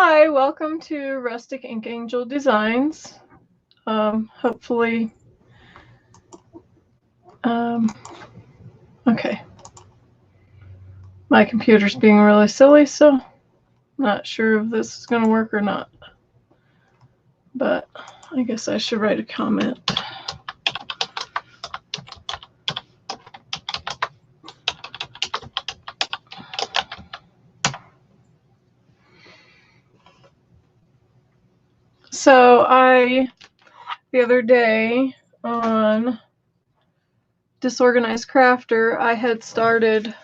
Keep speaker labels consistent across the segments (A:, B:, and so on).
A: Hi, welcome to Rustic Ink Angel Designs. Hopefully, okay. My computer's being really silly, so not sure if this is going to work or not. But I guess I should write a comment. So the other day on Disorganized Crafter, I had started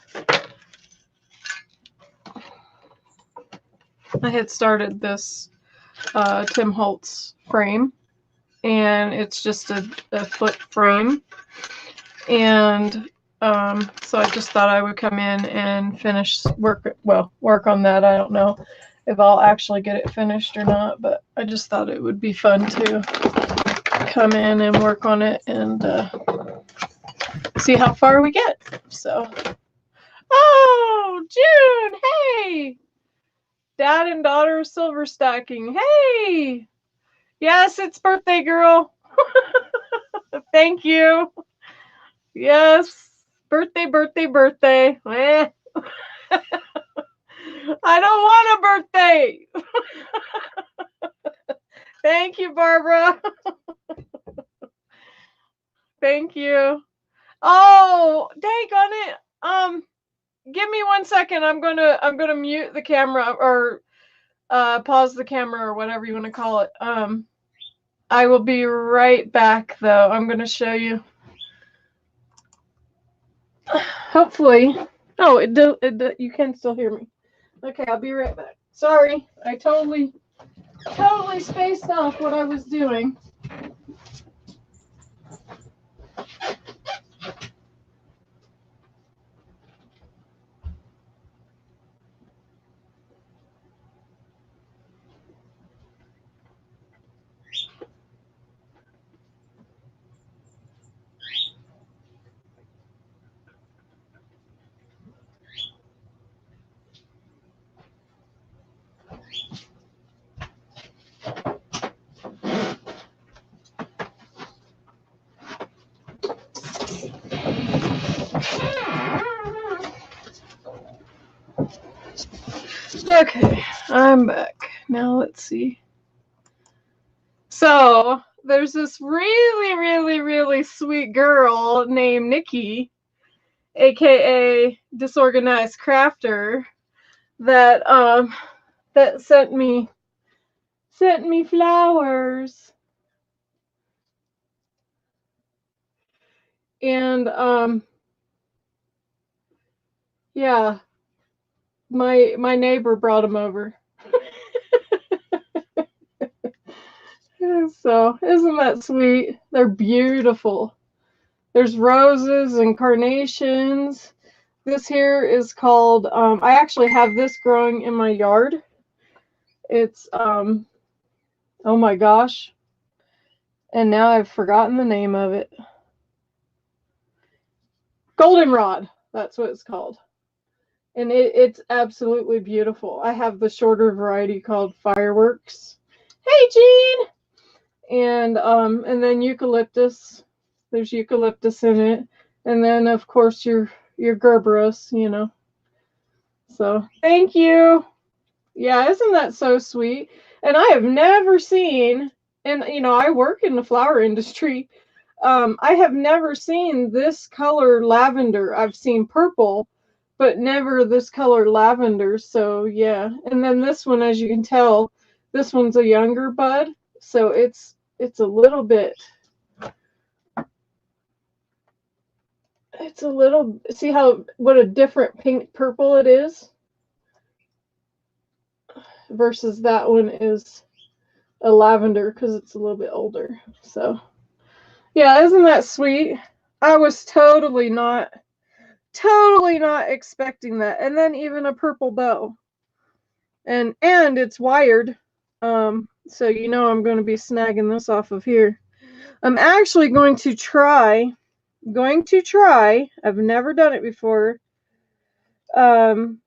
A: this Tim Holtz frame, and it's just a foot frame. And so I just thought I would come in and work on that. I don't know if I'll actually get it finished or not, but I just thought it would be fun to come in and work on it and see how far we get. So, oh, June, hey! Dad and daughter silver stacking. Hey! Yes, it's birthday girl. Thank you. Yes, birthday. I don't want a birthday. Thank you, Barbara. Thank you. Oh, dang on it. Give me 1 second. I'm gonna mute the camera or pause the camera or whatever you want to call it. I will be right back though. I'm gonna show you. Hopefully. Oh, you can still hear me. Okay, I'll be right back. Sorry, I totally spaced off what I was doing. Okay, I'm back. Now let's see. So there's this really sweet girl named Nikki, aka Disorganized Crafter, that sent me flowers. And yeah, my neighbor brought them over. So isn't that sweet? They're beautiful. There's roses and carnations. This here is called, I actually have this growing in my yard. It's, oh my gosh. And now I've forgotten the name of it. Goldenrod. That's what it's called. And it's absolutely beautiful. I have the shorter variety called Fireworks. Hey, Jean! And then eucalyptus. There's eucalyptus in it. And then, of course, your Gerberos, you know. So, thank you. Yeah, isn't that so sweet? And I have never seen, and, you know, I work in the flower industry. I have never seen this color lavender. I've seen purple, but never this color lavender. So, yeah. And then this one, as you can tell, this one's a younger bud. So, it's a little bit, see what a different pink purple it is versus that one is a lavender because it's a little bit older. So yeah, isn't that sweet? I was totally not expecting that. And then even a purple bow, and it's wired, so you know I'm going to be snagging this off of here. I'm actually going to try. I've never done it before. And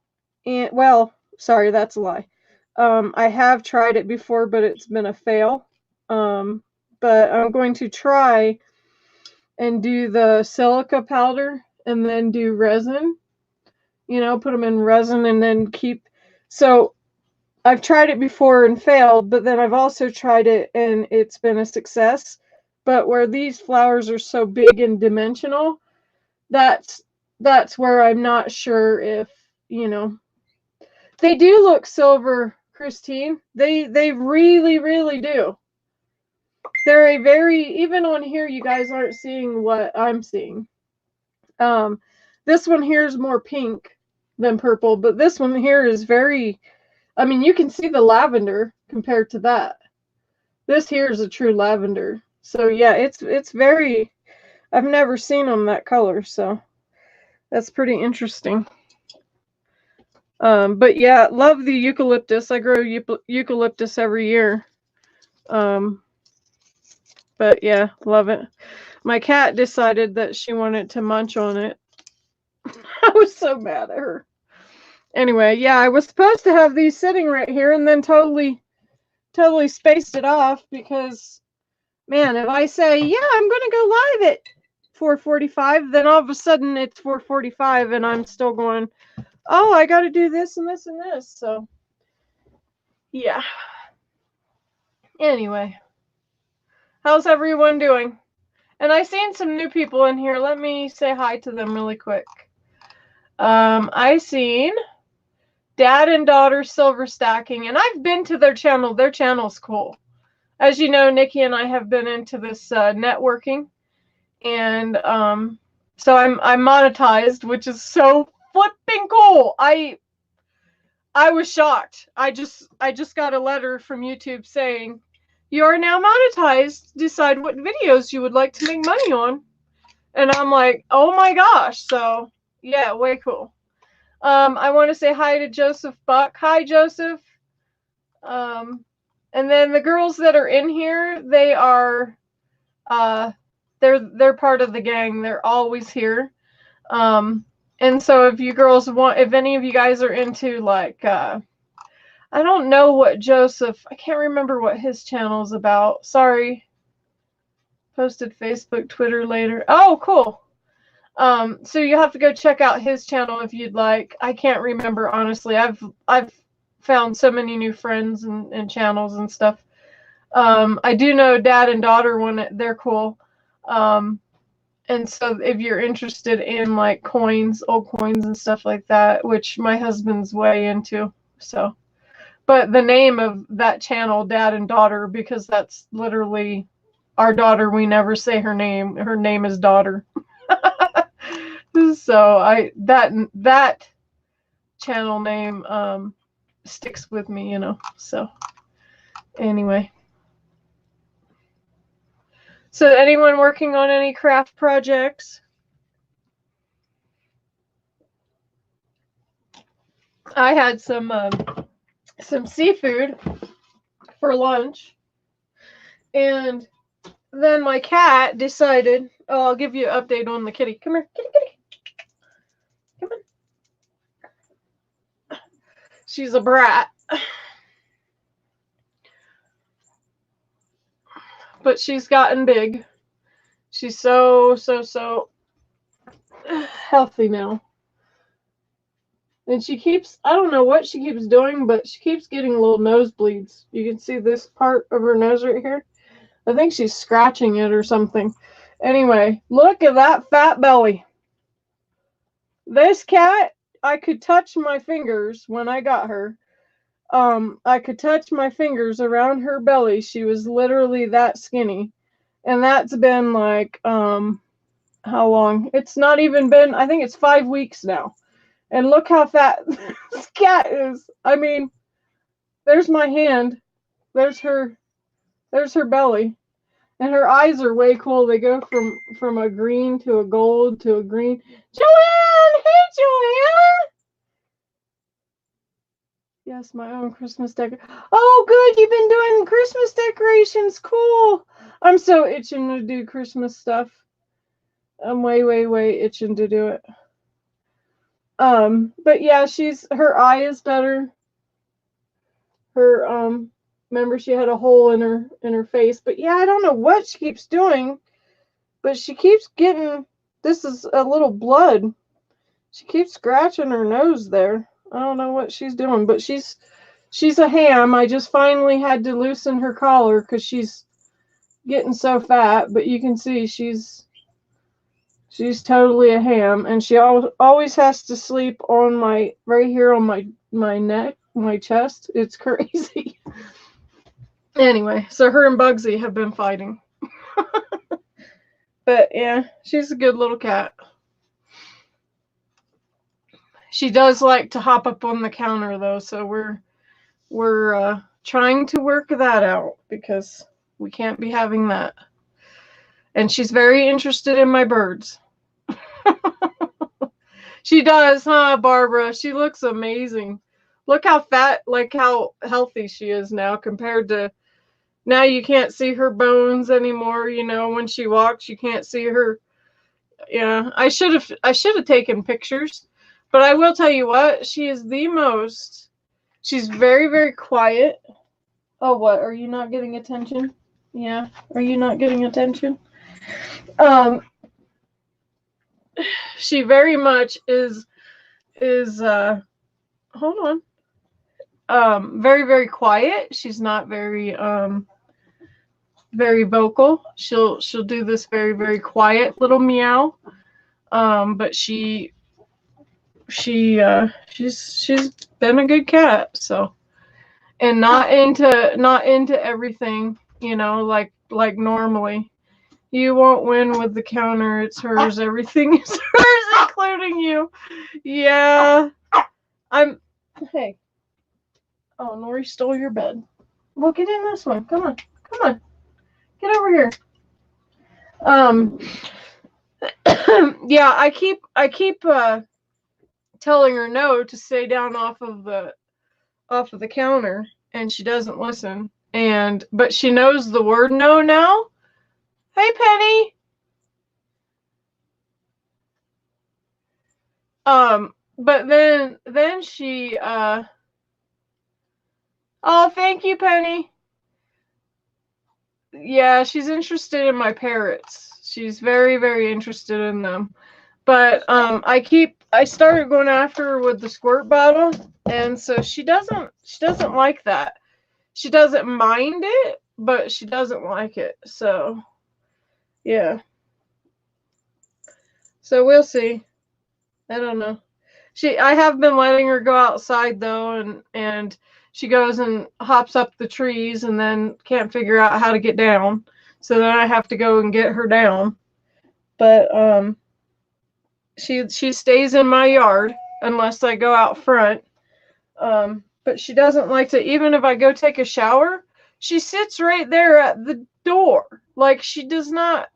A: well, sorry, that's a lie. I have tried it before, but it's been a fail. But I'm going to try and do the silica powder and then do resin. You know, put them in resin and then keep. So I've tried it before and failed, but then I've also tried it and it's been a success. But where these flowers are so big and dimensional, that's where I'm not sure if, you know, they do look silver, Christine. They really, really do. They're a very, even on here you guys aren't seeing what I'm seeing. This one here is more pink than purple, but this one here is very, I mean, you can see the lavender compared to that. This here is a true lavender. So yeah, it's very, I've never seen them that color, so that's pretty interesting. But yeah, love the eucalyptus. I grow eucalyptus every year. But yeah, love it. My cat decided that she wanted to munch on it. I was so mad at her. Anyway, yeah, I was supposed to have these sitting right here and then totally spaced it off because, man, if I say, yeah, I'm going to go live at 4:45, then all of a sudden it's 4:45 and I'm still going, oh, I got to do this and this and this. So, yeah. Anyway, how's everyone doing? And I seen some new people in here. Let me say hi to them really quick. I seen Dad and Daughter Silver Stacking, and I've been to their channel. Their channel's cool. As you know, Nikki and I have been into this networking, and so I'm monetized, which is so flipping cool. I was shocked. I just got a letter from YouTube saying, you are now monetized. Decide what videos you would like to make money on. And I'm like, oh my gosh. So yeah, way cool. I want to say hi to Joseph Buck. Hi, Joseph. And then the girls that are in here, they are, they're part of the gang. They're always here. And so if you girls want, if any of you guys are into like, I don't know what Joseph, I can't remember what his channel is about. Sorry. Posted Facebook, Twitter later. Oh, cool. So you have to go check out his channel if you'd like. I can't remember, honestly. I've found so many new friends and channels and stuff. I do know Dad and Daughter one, they're cool. And so if you're interested in like coins, old coins and stuff like that, which my husband's way into, so. But the name of that channel, Dad and Daughter, because that's literally our daughter. We never say her name. Her name is Daughter. So that channel name sticks with me, you know. So anyway. So anyone working on any craft projects? I had some seafood for lunch, and then my cat decided, oh, I'll give you an update on the kitty. Come here, kitty, kitty. Come on. She's a brat. But she's gotten big. She's so healthy now. And she keeps, I don't know what she keeps doing, but she keeps getting little nosebleeds. You can see this part of her nose right here. I think she's scratching it or something. Anyway, look at that fat belly. This cat, I could touch my fingers when I got her. I could touch my fingers around her belly. She was literally that skinny. And that's been like, how long? It's not even been, I think it's 5 weeks now. And look how fat this cat is. I mean, there's my hand. There's her belly. And her eyes are way cool. They go from a green to a gold to a green. Joanne! Hey, Joanne! Yes, my own Christmas decoration. Oh, good. You've been doing Christmas decorations. Cool. I'm so itching to do Christmas stuff. I'm way itching to do it. But yeah, her eye is better. her remember she had a hole in her face. But yeah, I don't know what she keeps doing, but she keeps getting, this is a little blood. She keeps scratching her nose there. I don't know what she's doing, but she's a ham. I just finally had to loosen her collar because she's getting so fat, but you can see she's totally a ham, and she always has to sleep on my, right here on my neck, my chest. It's crazy. Anyway, so her and Bugsy have been fighting. But yeah, she's a good little cat. She does like to hop up on the counter though, so we're trying to work that out because we can't be having that. And she's very interested in my birds. She does, huh, Barbara? She looks amazing. Look how fat, like how healthy she is now compared to, now you can't see her bones anymore. You know, when she walks, you can't see her. Yeah, I should have taken pictures, but I will tell you what, she is the most, she's very, very quiet. Oh, what? Are you not getting attention? Yeah. Are you not getting attention? She very much is hold on. Very, very quiet. She's not very very vocal. She'll do this very, very quiet little meow. But she's been a good cat, so, and not into everything, you know, like normally. You won't win with the counter. It's hers. Everything is hers, including you. Yeah. Hey. Oh, Nori stole your bed. Well, get in this one. Come on. Come on. Get over here. Yeah, I keep telling her no to stay down off of the counter, and she doesn't listen. But she knows the word no now. Hey, Penny. But then she oh, thank you, Penny. Yeah, she's interested in my parrots. She's very, very interested in them. But I started going after her with the squirt bottle, and so she doesn't like that. She doesn't mind it, but she doesn't like it. So yeah. So we'll see. I don't know. I have been letting her go outside though, and she goes and hops up the trees and then can't figure out how to get down. So then I have to go and get her down. But she stays in my yard unless I go out front. But she doesn't like to, even if I go take a shower, she sits right there at the door. Like she cannot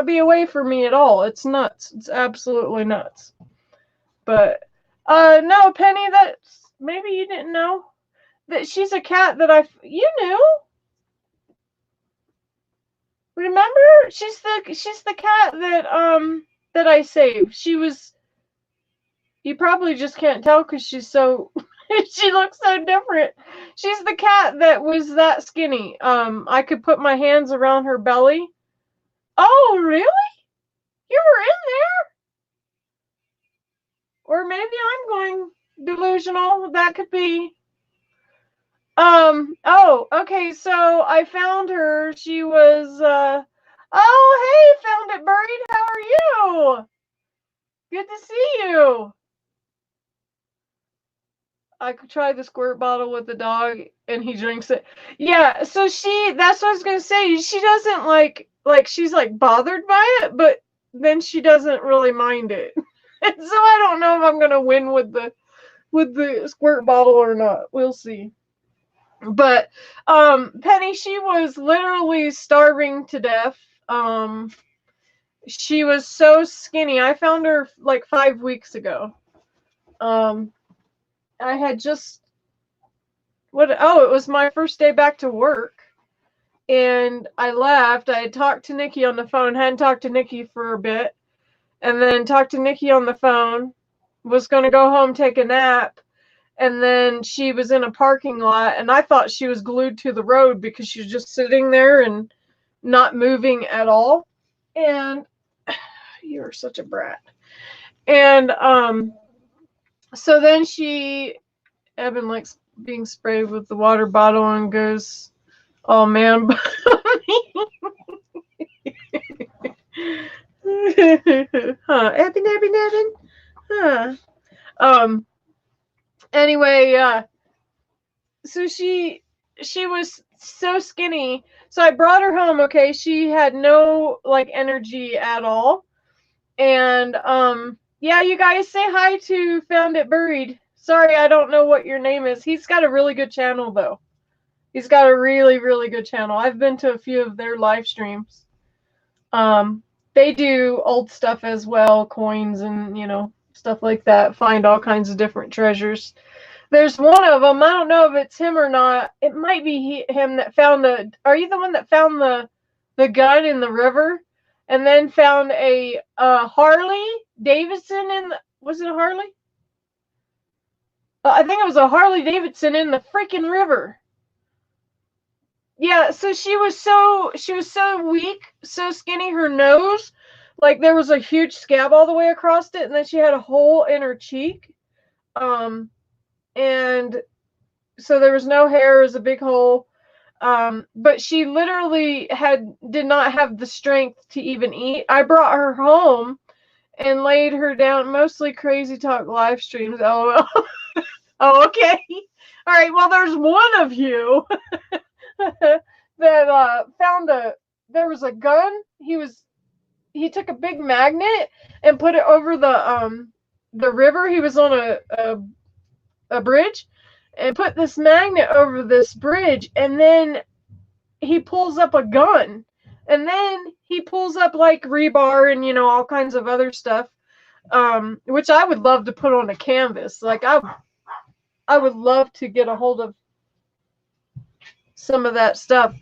A: be away from me at all. It's nuts. It's absolutely nuts. But no, Penny, that's, maybe you didn't know that she's a cat that you knew. Remember? She's the cat that I saved. She was, you probably just can't tell because she's so she looks so different. She's the cat that was that skinny. I could put my hands around her belly. Oh, really? You were in there? Or maybe I'm going delusional. That could be. Oh, okay, so I found her. She was oh, hey, found it buried. How are you? Good to see you. I could try the squirt bottle with the dog and he drinks it. Yeah, so that's what I was gonna say. She doesn't like she's like bothered by it, but then she doesn't really mind it. And so I don't know if I'm gonna win with the squirt bottle or not. We'll see. But Penny, she was literally starving to death. She was so skinny. I found her like 5 weeks ago. I had just it was my first day back to work, and I left. I had talked to Nikki on the phone, hadn't talked to Nikki for a bit, and then talked to Nikki on the phone, was going to go home, take a nap, And then she was in a parking lot, and I thought she was glued to the road because she was just sitting there and not moving at all. And you're such a brat. And so then Evan likes being sprayed with the water bottle and goes, "Oh man." Huh, Evan. Huh. Anyway, so she was so skinny. So I brought her home, okay? She had no like energy at all. And yeah, you guys say hi to Found It Buried. Sorry, I don't know what your name is. He's got a really good channel though. He's got a really, really good channel. I've been to a few of their live streams. They do old stuff as well, coins and, you know, stuff like that. Find all kinds of different treasures. There's one of them. I don't know if it's him or not. It might be him that found the. Are you the one that found the gun in the river, and then found a Harley Davidson in the? Was it a Harley? I think it was a Harley Davidson in the freaking river. Yeah, so she was so weak, so skinny, her nose, like there was a huge scab all the way across it, and then she had a hole in her cheek. And so there was no hair, it was a big hole. But she literally did not have the strength to even eat. I brought her home and laid her down, mostly Crazy Talk live streams, LOL. Oh, okay. All right, well, there's one of you that found there was a gun. He took a big magnet and put it over the river. He was on a bridge and put this magnet over this bridge, and then he pulls up a gun, and then he pulls up like rebar and, you know, all kinds of other stuff, which I would love to put on a canvas. Like I would love to get a hold of some of that stuff.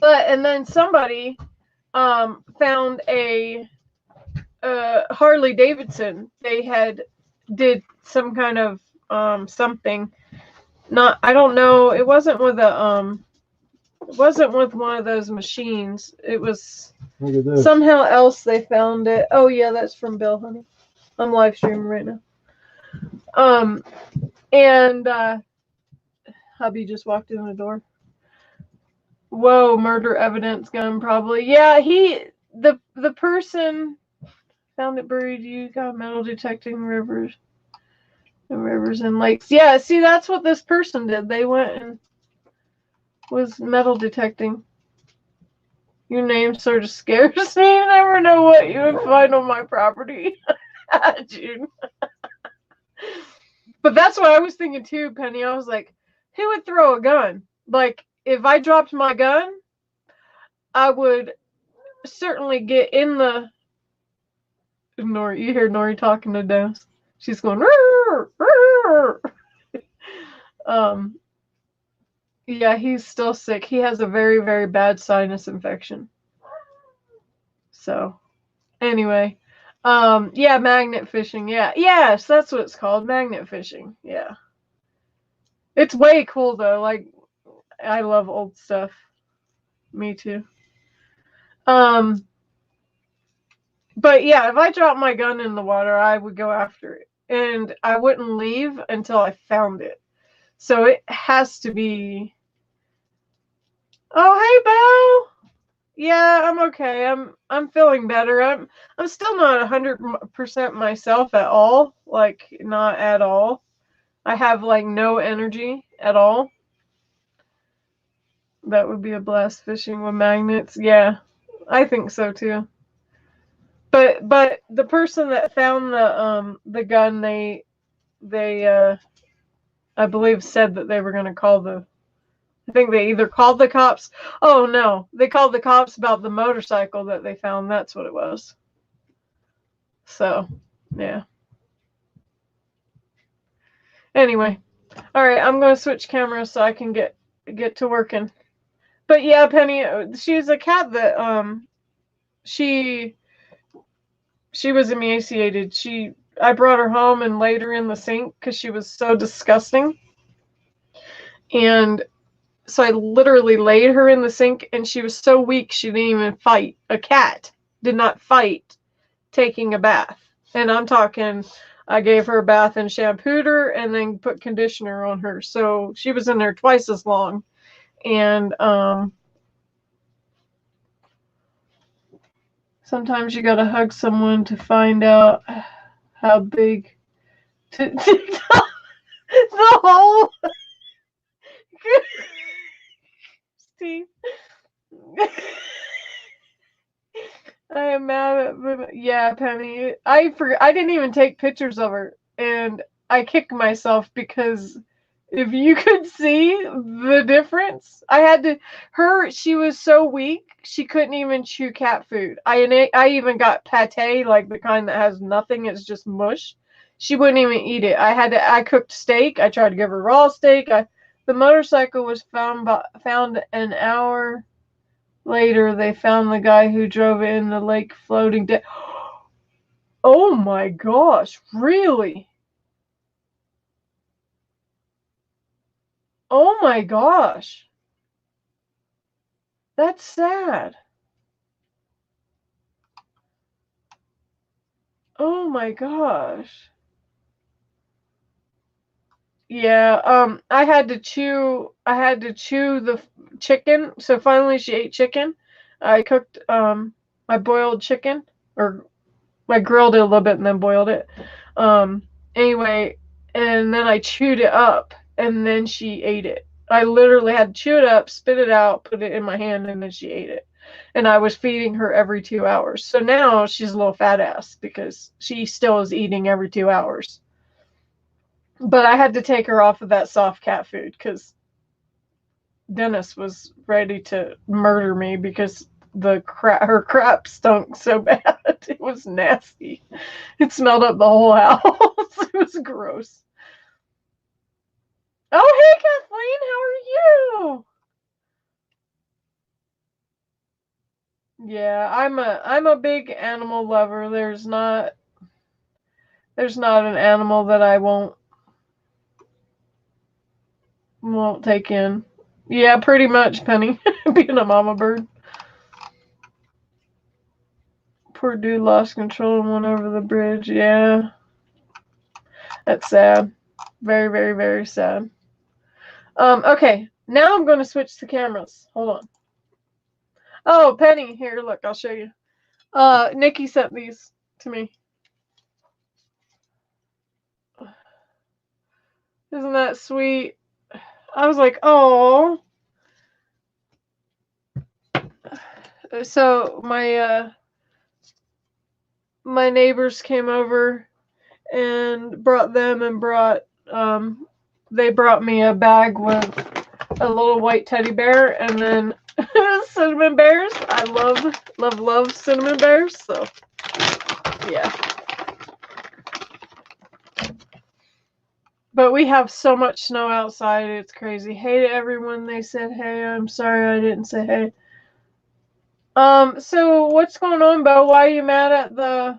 A: And then somebody found a Harley Davidson. They did some kind of something. I don't know. It wasn't with one of those machines. It was somehow else they found it. Oh yeah, that's from Bill, honey. I'm live streaming right now. And hubby just walked in the door. Whoa, murder evidence gun probably. Yeah, the person found it buried. You got metal detecting rivers and lakes. Yeah, see, that's what this person did. They went and was metal detecting. Your name sort of scares me. You never know what you would find on my property. June. But that's what I was thinking too, Penny. I was like, who would throw a gun? Like, if I dropped my gun, I would certainly get in the... Nori, you hear Nori talking to Dose. She's going, rrr, rrr. Yeah, he's still sick. He has a very, very bad sinus infection. So, anyway, yeah, magnet fishing. Yeah, yes, that's what it's called, magnet fishing. Yeah, it's way cool though. Like, I love old stuff. Me too. But yeah, if I dropped my gun in the water, I would go after it, and I wouldn't leave until I found it. So it has to be. Oh, hey, Bo. Yeah, I'm okay. I'm feeling better. I'm still not 100% myself at all. Like, not at all. I have like no energy at all. That would be a blast, fishing with magnets. Yeah, I think so too. But the person that found the gun, they I believe said that they were going to call I think they either called the cops. Oh no, they called the cops about the motorcycle that they found. That's what it was. So, yeah. Anyway, all right, I'm going to switch cameras so I can get to working. But yeah, Penny, she's a cat that she was emaciated. She I brought her home and laid her in the sink because she was so disgusting. And so I literally laid her in the sink, and she was so weak she didn't even fight. A cat did not fight taking a bath. And I'm talking, I gave her a bath and shampooed her and then put conditioner on her. So she was in there twice as long. And sometimes you gotta hug someone to find out how big the whole Steve. I am mad at, yeah, Penny. I didn't even take pictures of her, and I kicked myself because if you could see the difference, she was so weak, she couldn't even chew cat food. I even got pate, like the kind that has nothing, it's just mush. She wouldn't even eat it. I cooked steak. I tried to give her raw steak. The motorcycle was found an hour later. They found the guy who drove it in the lake floating dead. Oh my gosh, really? Oh my gosh. That's sad. Oh my gosh. Yeah, I had to chew the chicken. So finally she ate chicken. I cooked I boiled chicken, or I grilled it a little bit and then boiled it. Anyway, and then I chewed it up and then she ate it. I literally had to chew it up, spit it out, put it in my hand, and then she ate it. And I was feeding her every 2 hours. So now she's a little fat ass because she still is eating every 2 hours. But I had to take her off of that soft cat food because Dennis was ready to murder me because her crap stunk so bad. It was nasty. It smelled up the whole house. It was gross. Oh, hey, Kathleen, how are you? Yeah, I'm a big animal lover. There's not an animal that I won't take in. Yeah, pretty much, Penny. Being a mama bird. Poor dude lost control and went over the bridge. Yeah. That's sad. Very, very, very sad. Okay. Now I'm going to switch to cameras. Hold on. Oh, Penny. Here, look. I'll show you. Nikki sent these to me. Isn't that sweet? I was like, oh. So my neighbors came over and brought they brought me a bag with a little white teddy bear and then cinnamon bears. I love cinnamon bears. So yeah. But we have so much snow outside, it's crazy. Hey to everyone, they said hey. I'm sorry I didn't say hey. So what's going on, Bo? Why are you mad at the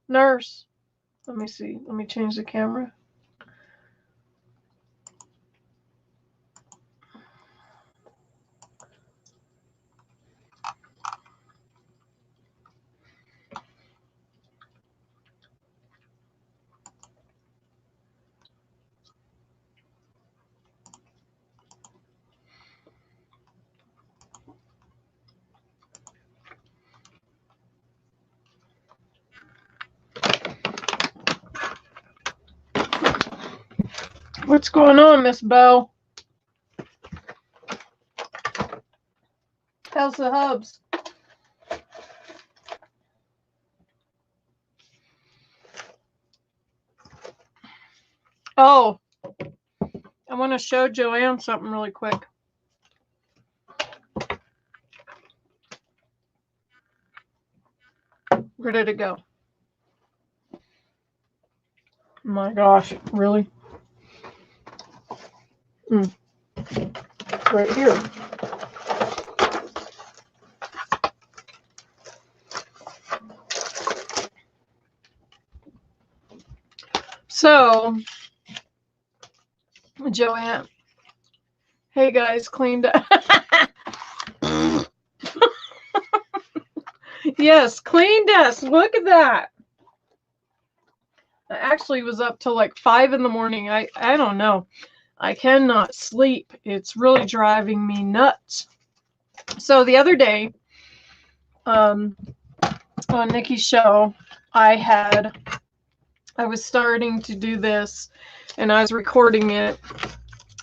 A: nurse? Let me see. Let me change the camera. What's going on, Miss Bo? How's the hubs? Oh, I want to show Joanne something really quick. Where did it go? My gosh, really? Right here. So, Joanne, hey guys, cleaned up. Yes, clean desk. Look at that. I actually was up till like 5 in the morning. I don't know. I cannot sleep. It's really driving me nuts. So the other day, on Nikki's show, I was starting to do this and I was recording it.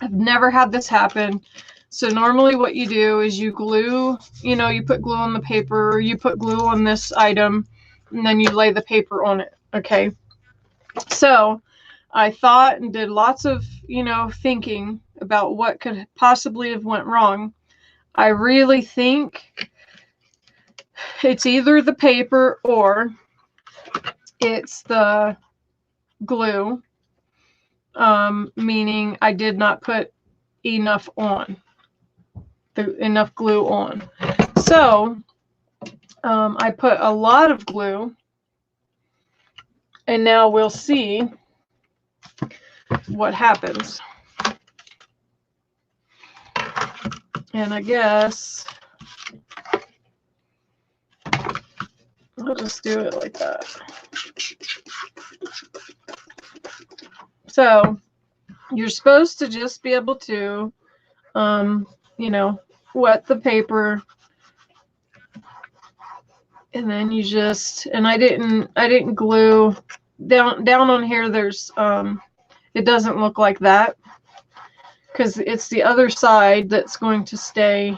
A: I've never had this happen. So normally what you do is you glue, you put glue on the paper, you put glue on this item, and then you lay the paper on it. Okay. So I thought and did lots of, thinking about what could possibly have went wrong. I really think it's either the paper or it's the glue, meaning I did not put enough glue on. So I put a lot of glue, and now we'll see what happens. And I guess I'll just do it like that. So you're supposed to just be able to, wet the paper, and then you just, and I didn't glue down on here. There's, it doesn't look like that because it's the other side that's going to stay.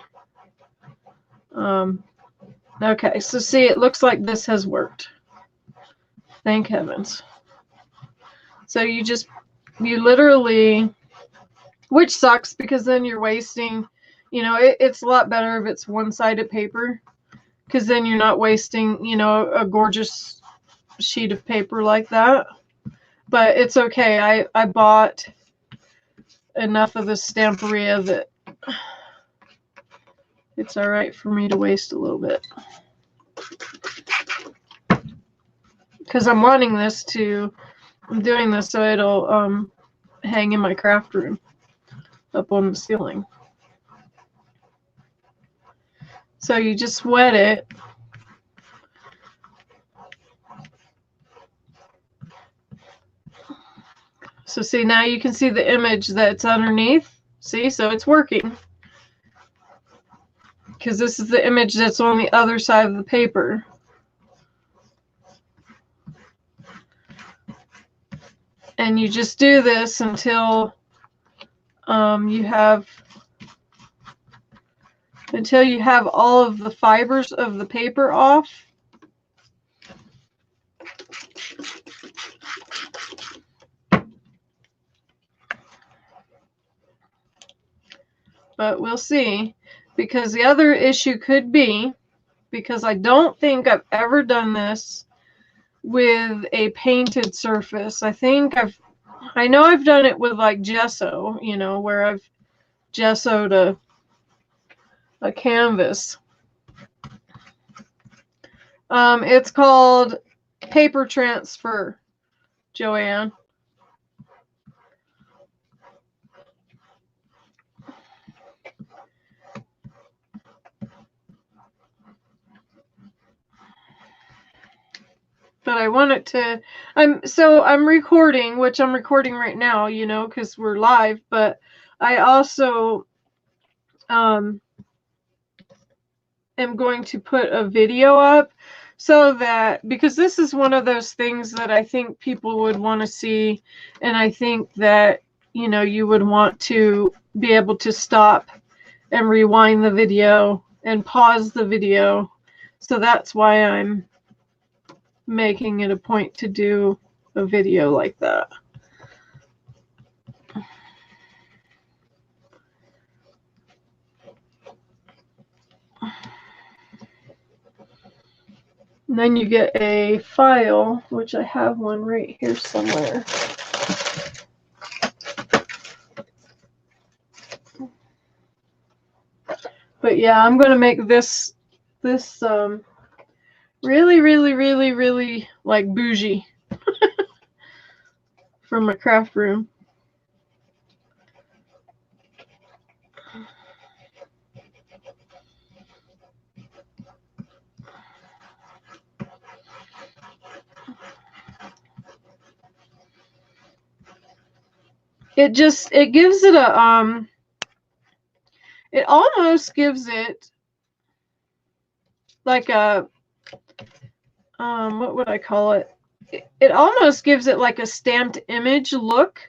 A: Okay, so see, it looks like this has worked. Thank heavens. So you literally, which sucks because then you're wasting, it's a lot better if it's one-sided paper because then you're not wasting, a gorgeous sheet of paper like that. But it's okay. I bought enough of the Stamperia that it's all right for me to waste a little bit. Because I'm wanting this to, I'm doing this so it'll hang in my craft room up on the ceiling. So you just wet it. So see, now you can see the image that's underneath. See, so it's working. Because this is the image that's on the other side of the paper. And you just do this until you have all of the fibers of the paper off. But we'll see, because the other issue could be, because I don't think I've ever done this with a painted surface. I know I've done it with like gesso, where I've gessoed a canvas. It's called paper transfer, Joanne. But I want it to, I'm recording, which I'm recording right now, because we're live, but I also am going to put a video up so that, because this is one of those things that I think people would want to see, and I think that, you would want to be able to stop and rewind the video and pause the video. So that's why I'm making it a point to do a video like that. And then you get a file, which I have one right here somewhere. But yeah, I'm going to make this really, really, really, really like bougie from my craft room. It gives it a it almost gives it like a what would I call it? It almost gives it like a stamped image look.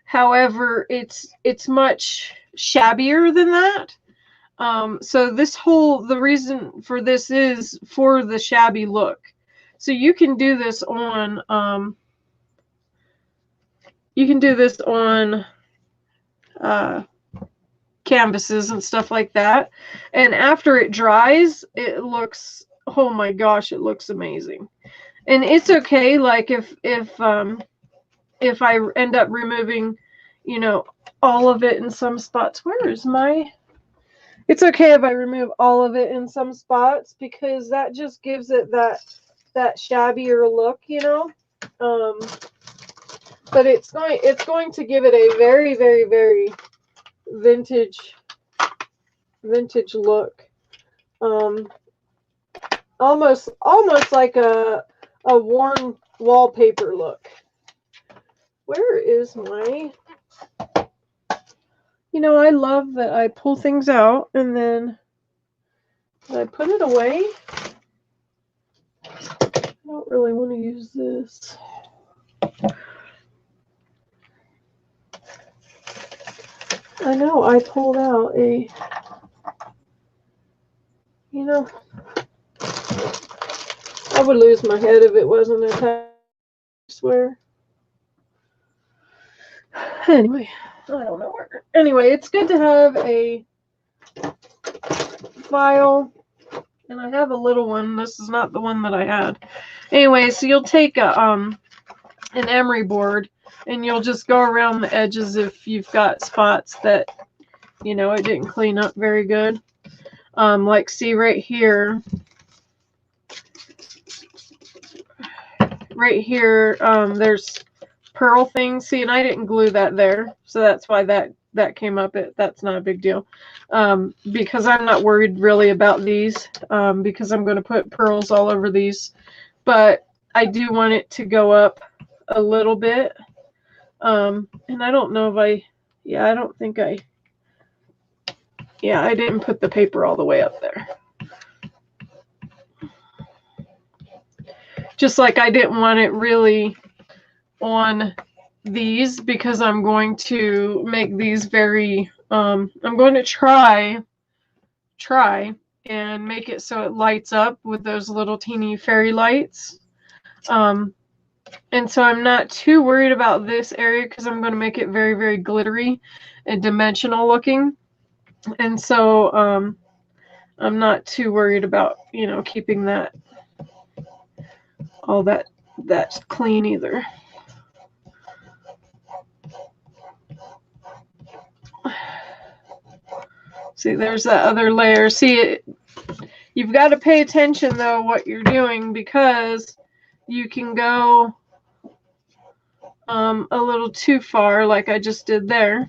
A: However, it's much shabbier than that. So the reason for this is for the shabby look. So you can do this on canvases and stuff like that. And after it dries, it looks, oh my gosh, it looks amazing. And it's okay, like if I end up removing, you know, all of it in some spots. Where is my? It's okay if I remove all of it in some spots, because that just gives it that shabbier look, you know. But it's going to give it a very, very, very vintage look. Almost like a worn wallpaper look. Where is my? You know, I love that I pull things out and then I put it away. I don't really want to use this. I know I pulled out a, you know, I would lose my head if it wasn't attached, I swear. Anyway, I don't know where. Anyway, it's good to have a file, and I have a little one. This is not the one that I had. Anyway, so you'll take an emery board, and you'll just go around the edges if you've got spots that, you know, it didn't clean up very good. Like, see right here. Right here, there's pearl things. See, and I didn't glue that there, so that's why that came up. That's not a big deal, because I'm not worried really about these, because I'm going to put pearls all over these. But I do want it to go up a little bit, and I don't know if I didn't put the paper all the way up there. Just like I didn't want it really on these, because I'm going to make these very, I'm going to try and make it so it lights up with those little teeny fairy lights. And so I'm not too worried about this area, because I'm going to make it very, very glittery and dimensional looking. And so I'm not too worried about, you know, keeping that all that clean either. See, there's that other layer. See, you've got to pay attention though what you're doing, because you can go a little too far, like I just did there.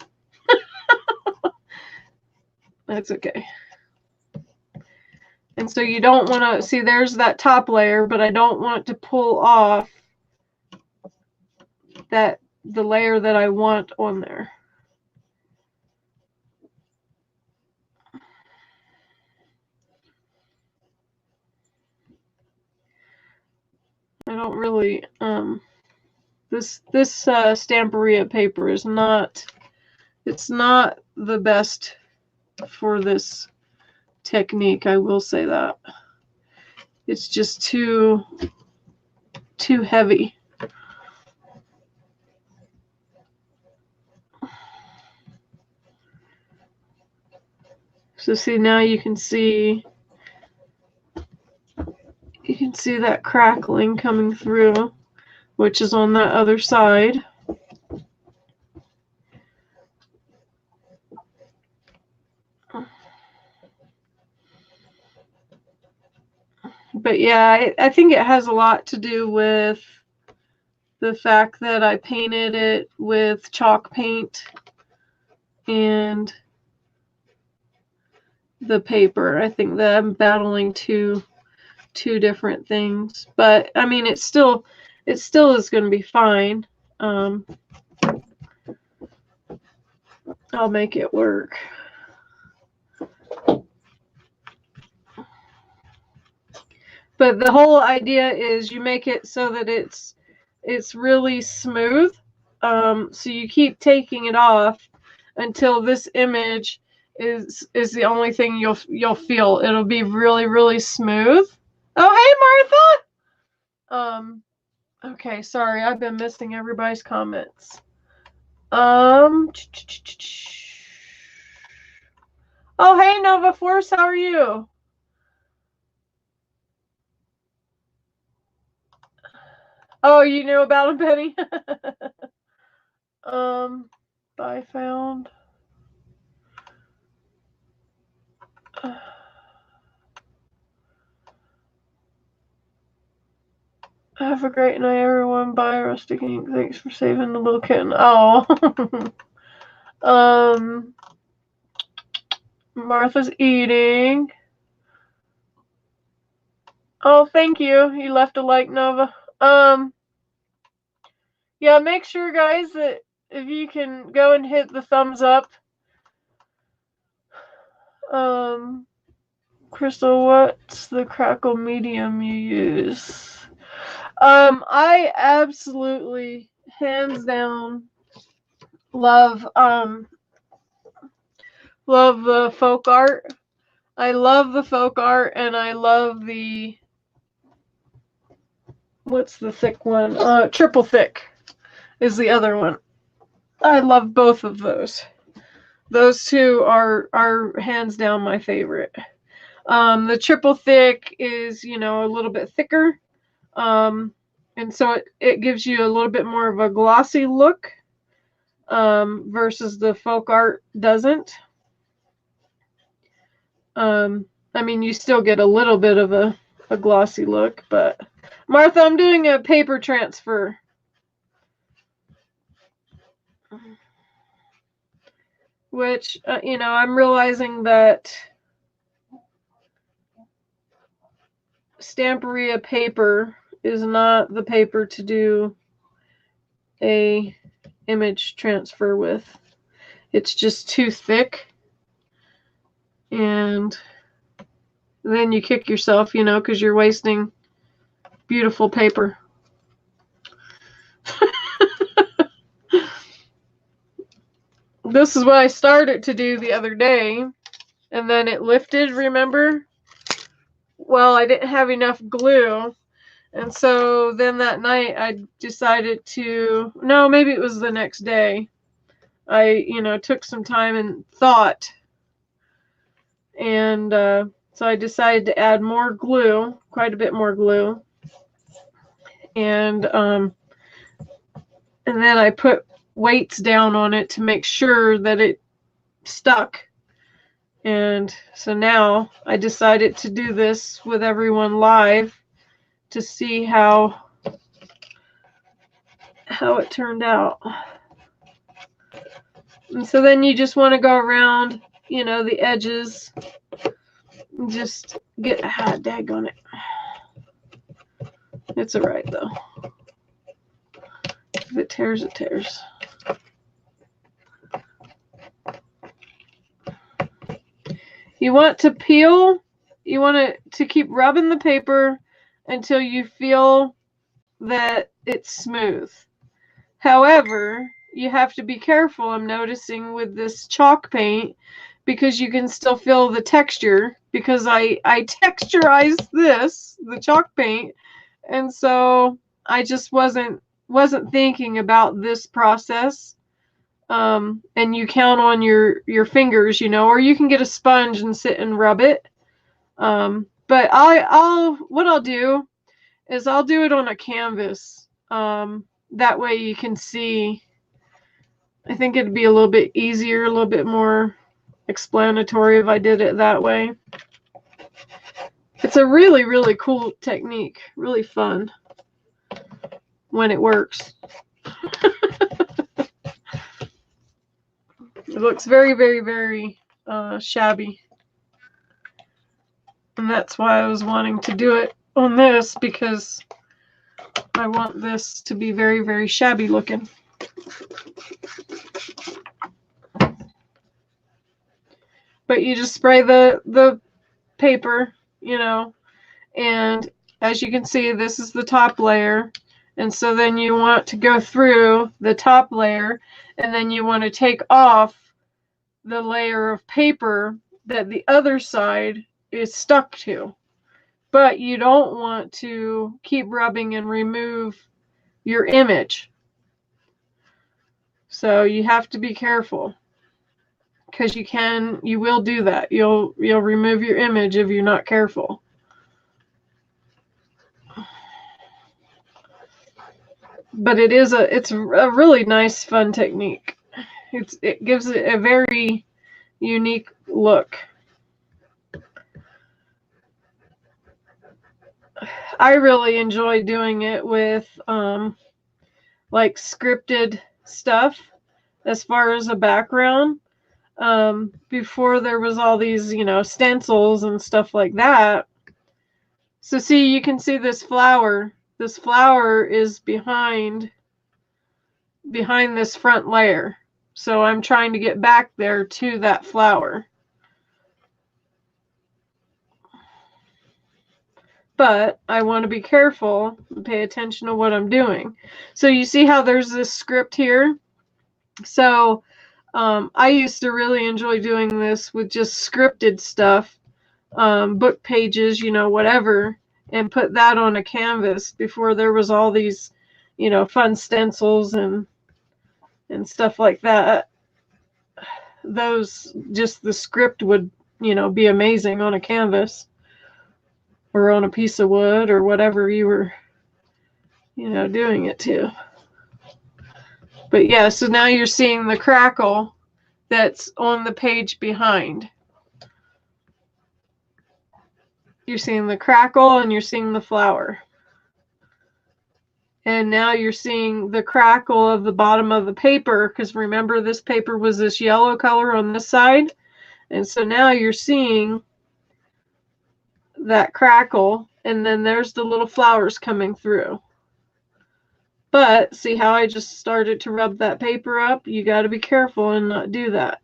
A: That's okay. And so you don't want to, see, there's that top layer, but I don't want to pull off the layer that I want on there. I don't really, this Stamperia paper is not, it's not the best for this technique, I will say that. It's just too heavy. So see, now you can see that crackling coming through, which is on that other side. But yeah, I think it has a lot to do with the fact that I painted it with chalk paint and the paper. I think that I'm battling two different things, but I mean, it still is going to be fine. I'll make it work. But the whole idea is you make it so that it's really smooth. So you keep taking it off until this image is the only thing you'll feel. It'll be really, really smooth. Oh, hey, Martha. Okay, sorry, I've been missing everybody's comments. Oh, hey, Nova Force, how are you? Oh, you knew about him, Penny? I found. Have a great night, everyone. Bye, Rustic Ink. Thanks for saving the little kitten. Oh. Martha's eating. Oh, thank you. You left a like, Nova. Yeah, make sure, guys, that if you can go and hit the thumbs up. Crystal, what's the crackle medium you use? I absolutely, hands down, love the folk art. I love the folk art, and I love the, what's the thick one? Triple thick is the other one. I love both of those. Those two are hands down my favorite. The triple thick is, you know, a little bit thicker. And so it gives you a little bit more of a glossy look, versus the folk art doesn't. I mean, you still get a little bit of a glossy look, but Martha, I'm doing a paper transfer. Which, you know, I'm realizing that Stamperia paper is not the paper to do a image transfer with. It's just too thick, and then you kick yourself, you know, because you're wasting beautiful paper. This is what I started to do the other day, and then it lifted, remember? Well, I didn't have enough glue, and so then that night I decided to, no, maybe it was the next day. I, you know, took some time and thought, and so I decided to add more glue, quite a bit more glue, and then I put weights down on it to make sure that it stuck. And so now I decided to do this with everyone live to see how it turned out. And so then you just want to go around, you know, the edges and just get, daggone it. It's all right though. If it tears, it tears. You want to peel, you want to keep rubbing the paper until you feel that it's smooth. However, you have to be careful, I'm noticing, with this chalk paint, because you can still feel the texture, because I texturized this, the chalk paint, and so I just wasn't thinking about this process. And you count on your fingers, you know, or you can get a sponge and sit and rub it. But what I'll do is I'll do it on a canvas. That way you can see. I think it'd be a little bit easier, a little bit more explanatory if I did it that way. It's a really, really cool technique, really fun. when it works. It looks very, very, very shabby. And that's why I was wanting to do it on this, because I want this to be very, very shabby looking. But you just spray the paper, you know, and as you can see, this is the top layer. And so then you want to go through the top layer, and then you want to take off the layer of paper that the other side is stuck to. But you don't want to keep rubbing and remove your image. So you have to be careful, because you will do that. You'll remove your image if you're not careful. But it's a really nice, fun technique. It gives it a very unique look. I really enjoy doing it with like scripted stuff as far as a background. Before there was all these, you know, stencils and stuff like that. So see, you can see this flower. This flower is behind this front layer. So I'm trying to get back there to that flower. But I want to be careful and pay attention to what I'm doing. So you see how there's this script here? So I used to really enjoy doing this with just scripted stuff, book pages, you know, whatever, and put that on a canvas before there was all these, you know, fun stencils and stuff like that. Those, just the script would, you know, be amazing on a canvas or on a piece of wood or whatever you were, you know, doing it to. But yeah, so now you're seeing the crackle that's on the page behind. You're seeing the crackle and you're seeing the flower. And now you're seeing the crackle of the bottom of the paper, because remember, this paper was this yellow color on this side. And so now you're seeing that crackle, and then there's the little flowers coming through. But see how I just started to rub that paper up? You got to be careful and not do that.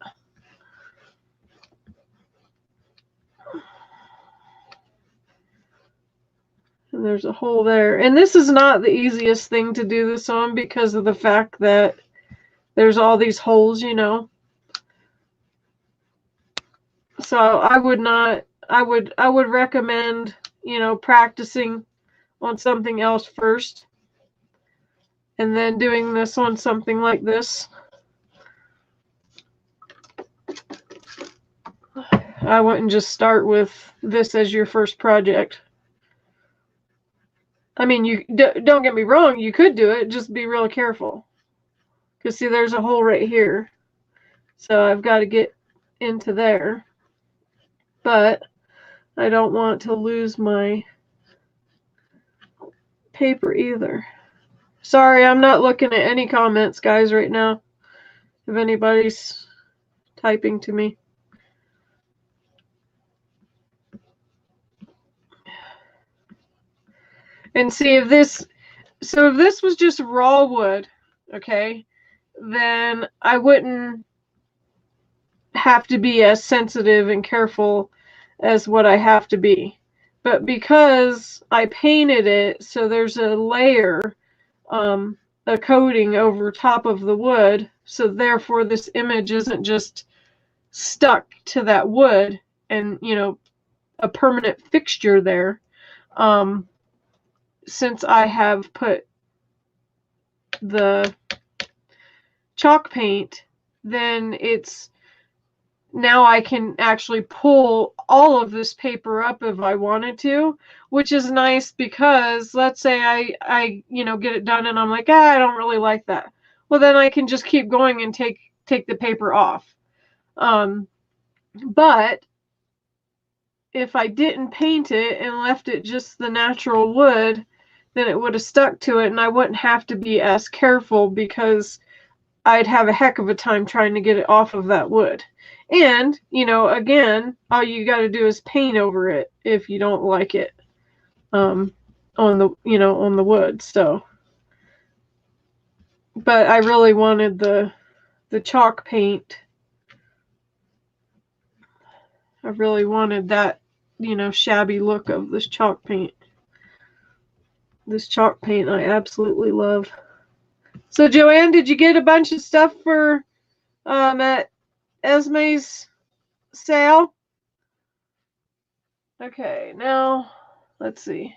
A: And there's a hole there. And this is not the easiest thing to do this on, because of the fact that there's all these holes, you know. So I would recommend, you know, practicing on something else first, and then doing this on something like this. I wouldn't just start with this as your first project. I mean, you don't get me wrong, you could do it, just be real careful. Because see, there's a hole right here. So I've got to get into there. But I don't want to lose my paper either. Sorry, I'm not looking at any comments, guys, right now. If anybody's typing to me. And see, if this was just raw wood, okay, then I wouldn't have to be as sensitive and careful as what I have to be. But because I painted it, so there's a layer, a coating over top of the wood, so therefore this image isn't just stuck to that wood and, you know, a permanent fixture there. Since I have put the chalk paint, then it's, now I can actually pull all of this paper up if I wanted to, which is nice, because let's say I you know, get it done and I'm like, I don't really like that. Well, then I can just keep going and take the paper off. But if I didn't paint it and left it just the natural wood, then it would have stuck to it and I wouldn't have to be as careful because I'd have a heck of a time trying to get it off of that wood. And, you know, again, all you got to do is paint over it if you don't like it on the, you know, on the wood. So, but I really wanted the chalk paint. I really wanted that, you know, shabby look of this chalk paint. This chalk paint I absolutely love. So Joanne, did you get a bunch of stuff for at Esme's sale? Okay, now let's see.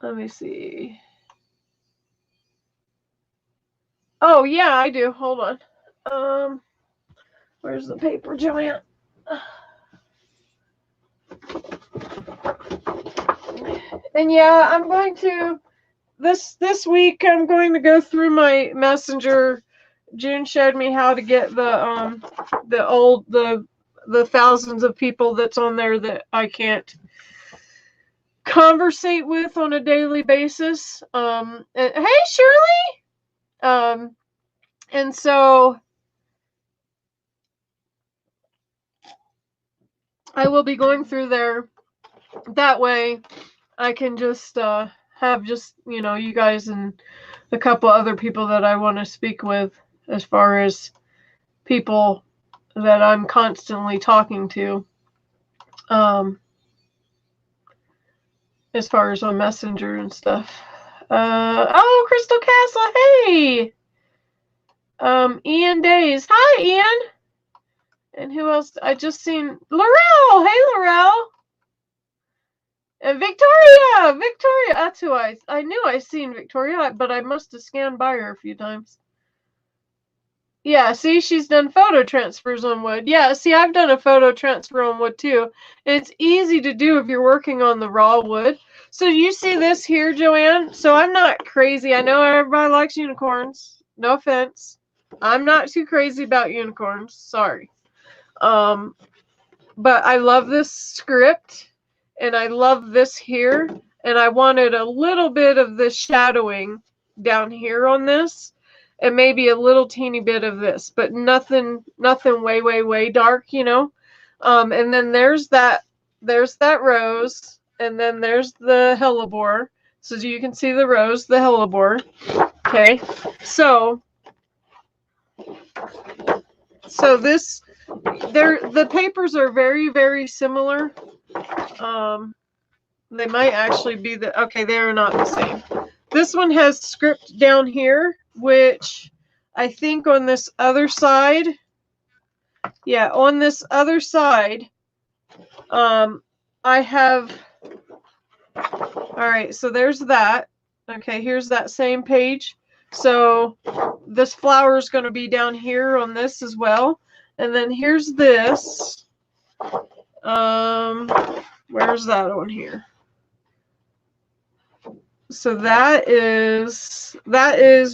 A: Let me see. Oh yeah, I do. Hold on. Where's the paper, Joanne? And yeah, I'm going to this week I'm going to go through my messenger. June showed me how to get the thousands of people that's on there that I can't conversate with on a daily basis. And, hey Shirley. And so I will be going through there. That way I can just have just, you know, you guys and a couple other people that I want to speak with as far as people that I'm constantly talking to. As far as on Messenger and stuff. Oh, Crystal Castle, hey! Ian Days. Hi, Ian! And who else? I just seen Laurel! Hey, Laurel! And Victoria! Victoria! That's who I knew I seen Victoria, but I must have scanned by her a few times. Yeah, see, she's done photo transfers on wood. Yeah, see, I've done a photo transfer on wood too. And it's easy to do if you're working on the raw wood. So you see this here, Joanne? So I'm not crazy. I know everybody likes unicorns. No offense. I'm not too crazy about unicorns. Sorry. But I love this script. And I love this here. And I wanted a little bit of this shadowing down here on this. And maybe a little teeny bit of this, but nothing way dark, you know. And then there's that rose, and then there's the hellebore. So you can see the rose, the hellebore. Okay, so this, the papers are very similar. They might actually be okay, they are not the same. This one has script down here, which I think on this other side, yeah, on this other side, I have, all right, so there's that. Okay, here's that same page. So this flower is going to be down here on this as well. And then here's this. Where's that on here? So that is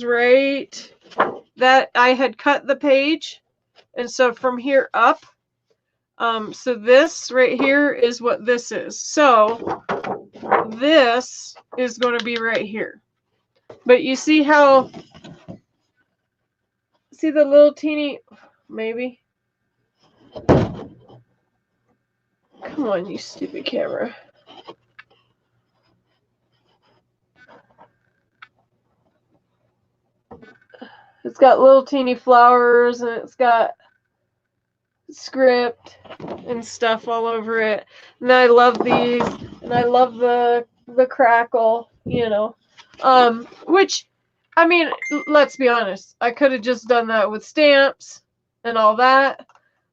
A: right, that I had cut the page, and so from here up, so this right here is what this is. So this is going to be right here. But you see how, see the little teeny, maybe? Come on, you stupid camera. It's got little teeny flowers, and it's got script and stuff all over it. And I love these, and I love the crackle, you know. Which, I mean, let's be honest, I could have just done that with stamps and all that.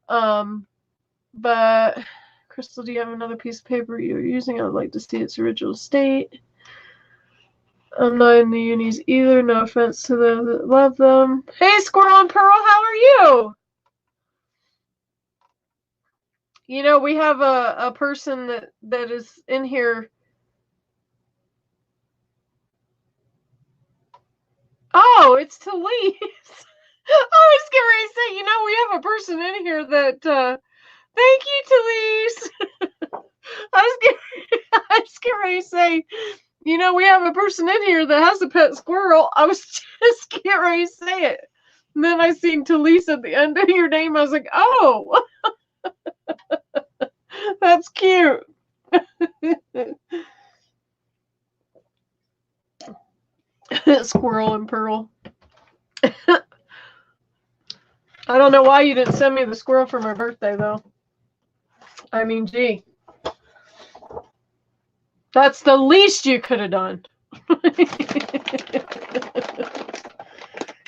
A: But Crystal, do you have another piece of paper you're using? I would like to see its original state. I'm not in the unis either. No offense to those that love them. Hey, Squirrel and Pearl, how are you? You know, we have a person that is in here. Oh, it's Talise. I was getting ready to say, you know, we have a person in here that, thank you, Talise. I was getting ready to say, you know, we have a person in here that has a pet squirrel. I was just getting ready to say it. And then I seen Talisa at the end of your name. I was like, oh, that's cute. Squirrel and Pearl. I don't know why you didn't send me the squirrel for my birthday, though. I mean, gee. That's the least you could have done.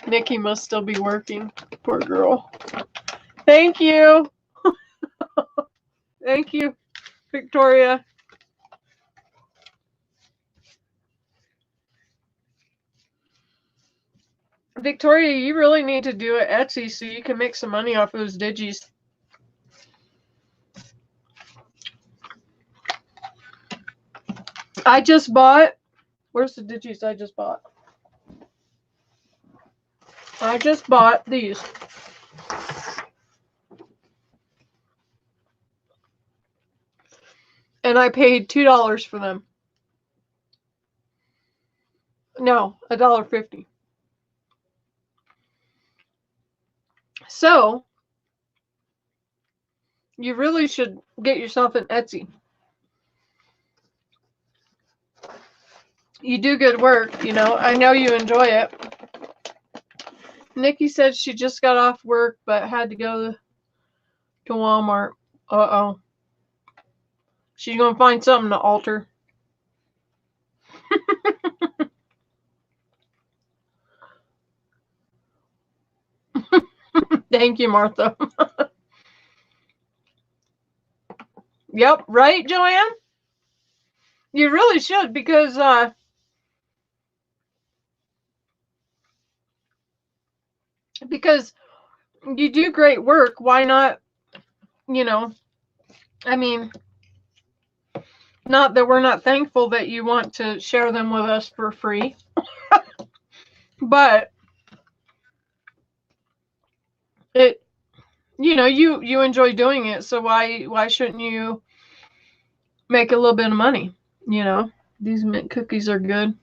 A: Nikki must still be working. Poor girl. Thank you. Thank you, Victoria. Victoria, you really need to do it Etsy so you can make some money off those digis. I just bought, where's the digis I just bought? I just bought these. And I paid $2 for them. No, $1.50. So, you really should get yourself an Etsy. You do good work, you know. I know you enjoy it. Nikki said she just got off work but had to go to Walmart. Uh-oh. She's going to find something to alter. Thank you, Martha. Yep, right, Joanne? You really should, because you do great work. Why not, you know, I mean, not that we're not thankful that you want to share them with us for free, but it, you know, you enjoy doing it, so why shouldn't you make a little bit of money, you know? These mint cookies are good.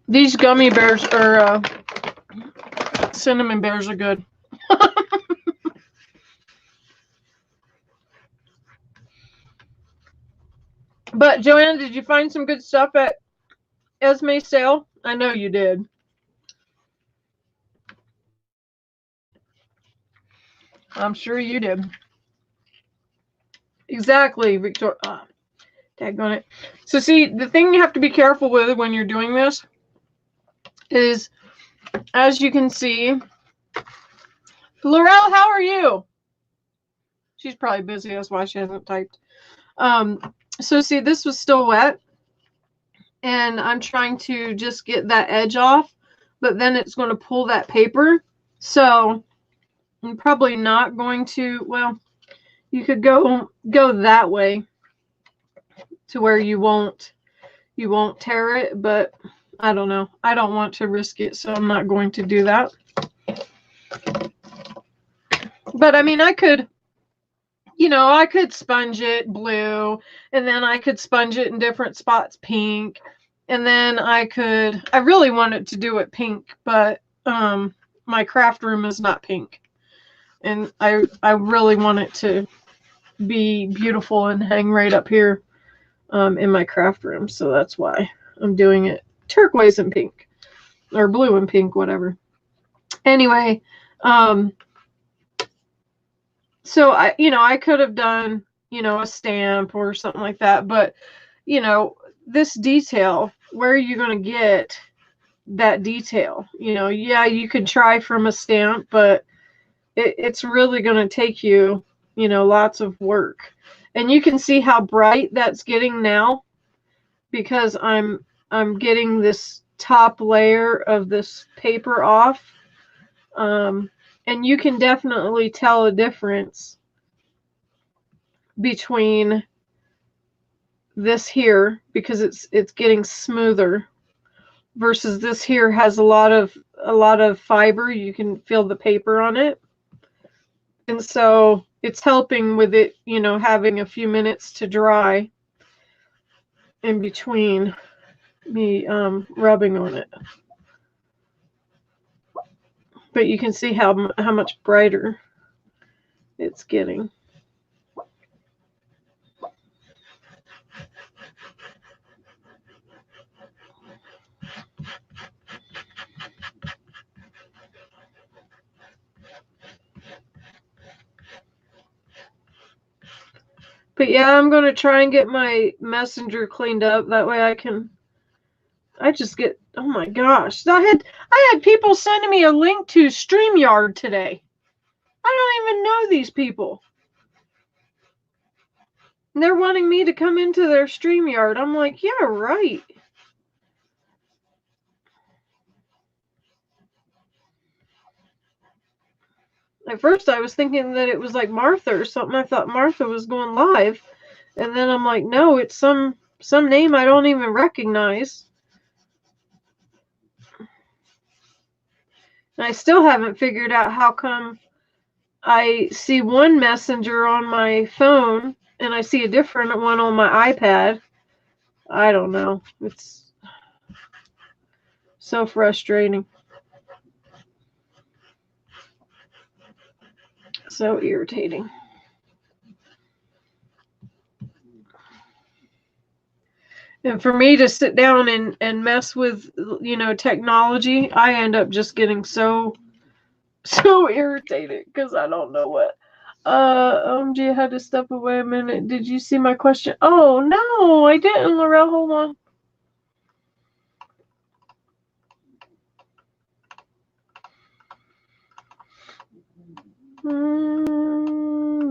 A: These gummy bears or cinnamon bears are good. But Joanne, did you find some good stuff at Esme's sale? I know you did. I'm sure you did. Exactly, Victoria. Daggone it. So see, the thing you have to be careful with when you're doing this is, as you can see, Laurel, how are you? She's probably busy. That's why she hasn't typed. So see, this was still wet, and I'm trying to just get that edge off, but then it's going to pull that paper. So I'm probably not going to, well, you could go that way to where you won't tear it, but I don't know. I don't want to risk it, so I'm not going to do that. But I mean, I could, you know, I could sponge it blue, and then I could sponge it in different spots pink, and then I really wanted to do it pink, but my craft room is not pink, and I really want it to be beautiful and hang right up here in my craft room, so that's why I'm doing it turquoise and pink, or blue and pink, whatever. Anyway, so I could have done, a stamp or something like that, but, this detail, where are you going to get that detail? Yeah, you could try from a stamp, but it's really going to take you, lots of work. And you can see how bright that's getting now, because I'm getting this top layer of this paper off. And you can definitely tell a difference between this here, because it's getting smoother, versus this here has a lot of fiber. You can feel the paper on it. And so it's helping with it, you know, having a few minutes to dry in between me rubbing on it. But you can see how much brighter it's getting. But yeah, I'm going to try and get my Messenger cleaned up. That way I just get, oh my gosh. I had people sending me a link to StreamYard today. I don't even know these people. And they're wanting me to come into their StreamYard. I'm like, yeah, right. At first I was thinking that it was like Martha or something. I thought Martha was going live. And then I'm like, no, it's some name I don't even recognize. And I still haven't figured out how come I see one messenger on my phone and I see a different one on my iPad. I don't know. It's so frustrating. So irritating. And for me to sit down and mess with, you know, technology, I end up just getting so irritated because I don't know what. OMG, I had to step away a minute. Did you see my question? Oh, no, I didn't, Laurel. Hold on.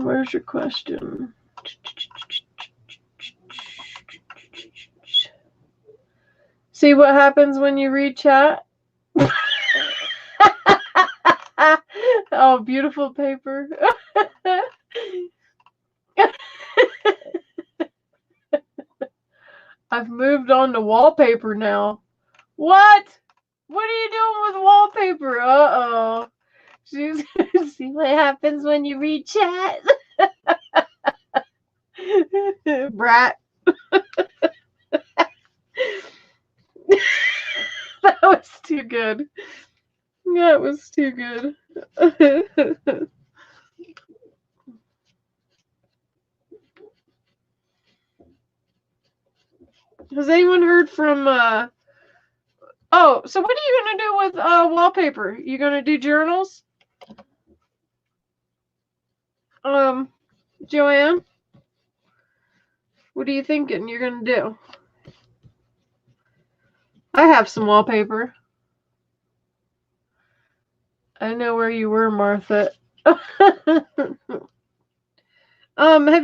A: Where's your question? See what happens when you read chat? Oh, beautiful paper. I've moved on to wallpaper now. What? What are you doing with wallpaper? Uh-oh. See what happens when you read chat? Brat. That was too good. That was too good. Has anyone heard from oh, so what are you gonna do with wallpaper? You gonna do journals? Joanne? What are you thinking you're gonna do? I have some wallpaper. I know where you were, Martha. Have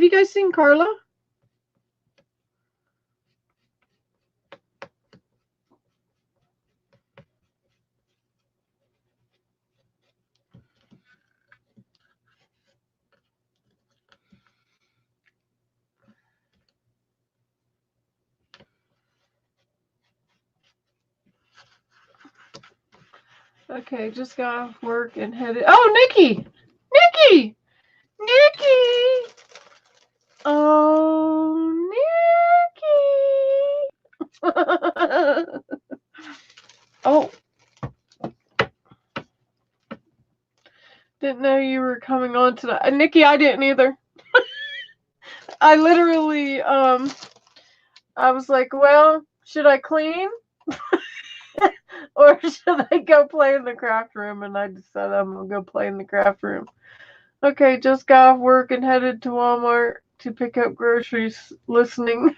A: you guys seen Carla? Okay, just got off work and headed. Oh, Nikki! Nikki! Nikki! Oh, Nikki! Oh. Didn't know you were coming on tonight. Nikki, I didn't either. I literally, I was like, well, should I clean? Or should I go play in the craft room? And I decided I'm going to go play in the craft room. Okay, just got off work and headed to Walmart to pick up groceries, listening.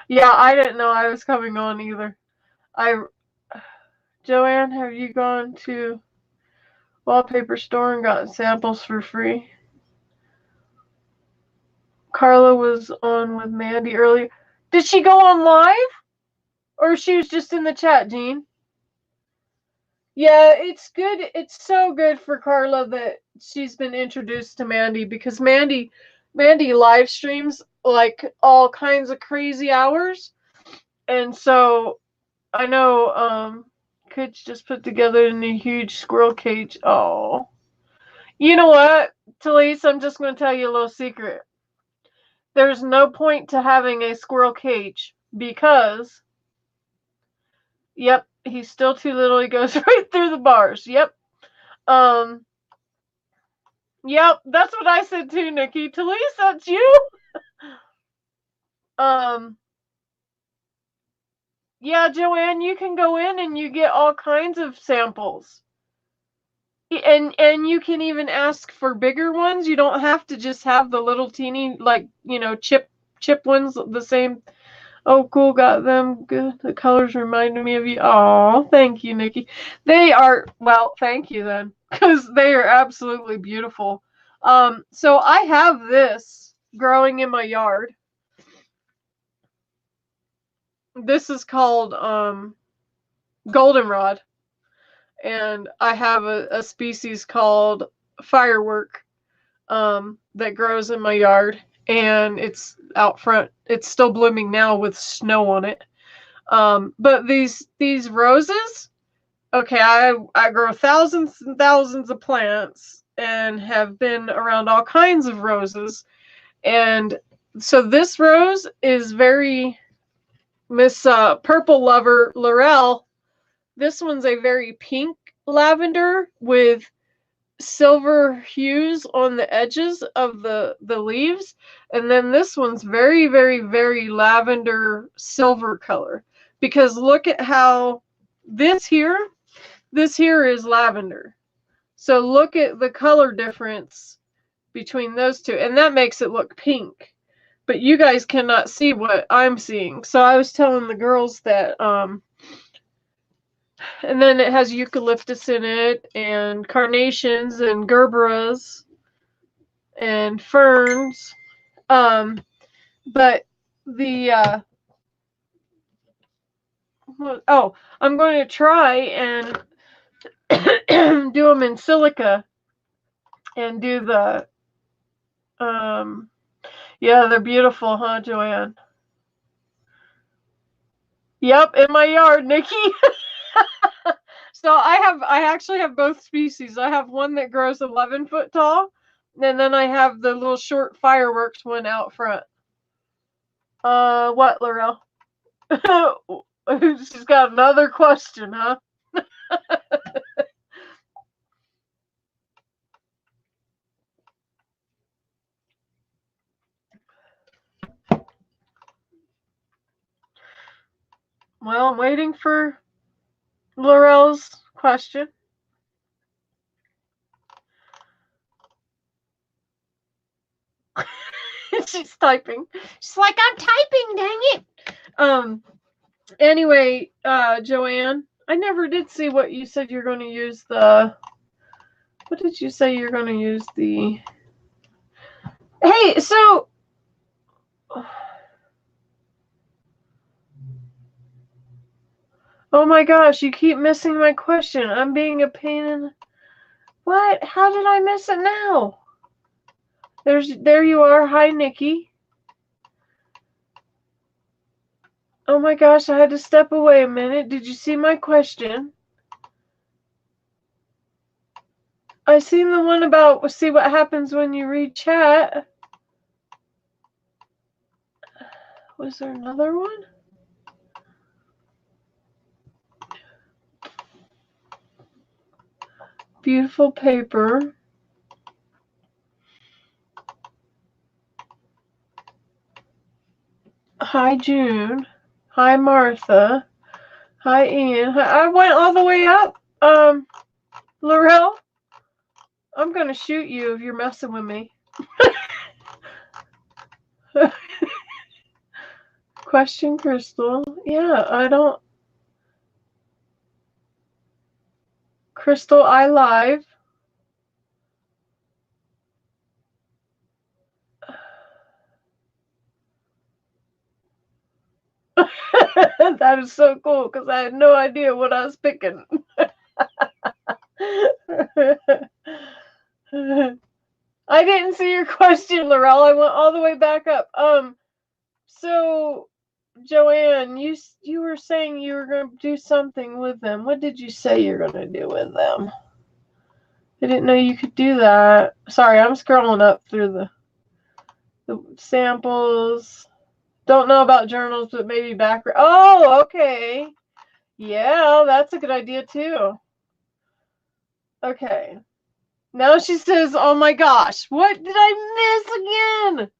A: Yeah, I didn't know I was coming on either. Joanne, have you gone to Wallpaper Store and got samples for free? Carla was on with Mandy earlier. Did she go on live? Or she was just in the chat, Jean? Yeah, it's good. It's so good for Carla that she's been introduced to Mandy, because Mandy live streams like all kinds of crazy hours. And so I know Kitch just put together a new huge squirrel cage. Oh. You know what, Talise, I'm just going to tell you a little secret. There's no point to having a squirrel cage because, yep, he's still too little. He goes right through the bars. Yep. Yep, that's what I said too, Nikki. Talise, that's you? Yeah, Joanne, you can go in and you get all kinds of samples. And you can even ask for bigger ones. You don't have to just have the little teeny, like, you know, chip ones the same. Oh, cool, got them good. The colors reminded me of you. Oh, thank you, Nikki. They are, well, thank you then, because they are absolutely beautiful. So I have this growing in my yard. This is called goldenrod, and I have a species called firework that grows in my yard, and it's out front. It's still blooming now with snow on it. But these roses, okay, I grow thousands and thousands of plants and have been around all kinds of roses. And so this rose is very Miss Purple Lover Laurel. This one's a very pink lavender with silver hues on the edges of the leaves. And then this one's very, very, very lavender silver color. Because look at how this here is lavender. So look at the color difference between those two. And that makes it look pink. But you guys cannot see what I'm seeing. So I was telling the girls that and then it has eucalyptus in it, and carnations, and gerberas, and ferns. But the oh, I'm going to try and do them in silica and do the yeah, they're beautiful, huh, Joanne? Yep, in my yard, Nikki. So I actually have both species. I have one that grows 11 foot tall, and then I have the little short fireworks one out front. What, Laurel? She's got another question, huh? Well, I'm waiting for Laurel's question. She's typing. She's like, I'm typing, dang it. Anyway, Joanne, I never did see what you said you're going to use the. What did you say you're going to use the? Hey, so. Oh my gosh, you keep missing my question. I'm being a pain in. What? How did I miss it now? There you are. Hi, Nikki. Oh my gosh, I had to step away a minute. Did you see my question? I seen the one about see what happens when you read chat. Was there another one? Beautiful paper. Hi, June. Hi, Martha. Hi, Ian. Hi, I went all the way up. Laurel, I'm gonna shoot you if you're messing with me. Question, Crystal. Yeah, I don't. Crystal, I live. That is so cool because I had no idea what I was picking. I didn't see your question, Laurel. I went all the way back up. So Joanne, you were saying you were going to do something with them. What did you say you're going to do with them? I didn't know you could do that. Sorry, I'm scrolling up through the samples. Don't know about journals, but maybe background. Oh, okay. Yeah, that's a good idea too. Okay. Now she says, oh my gosh, what did I miss again?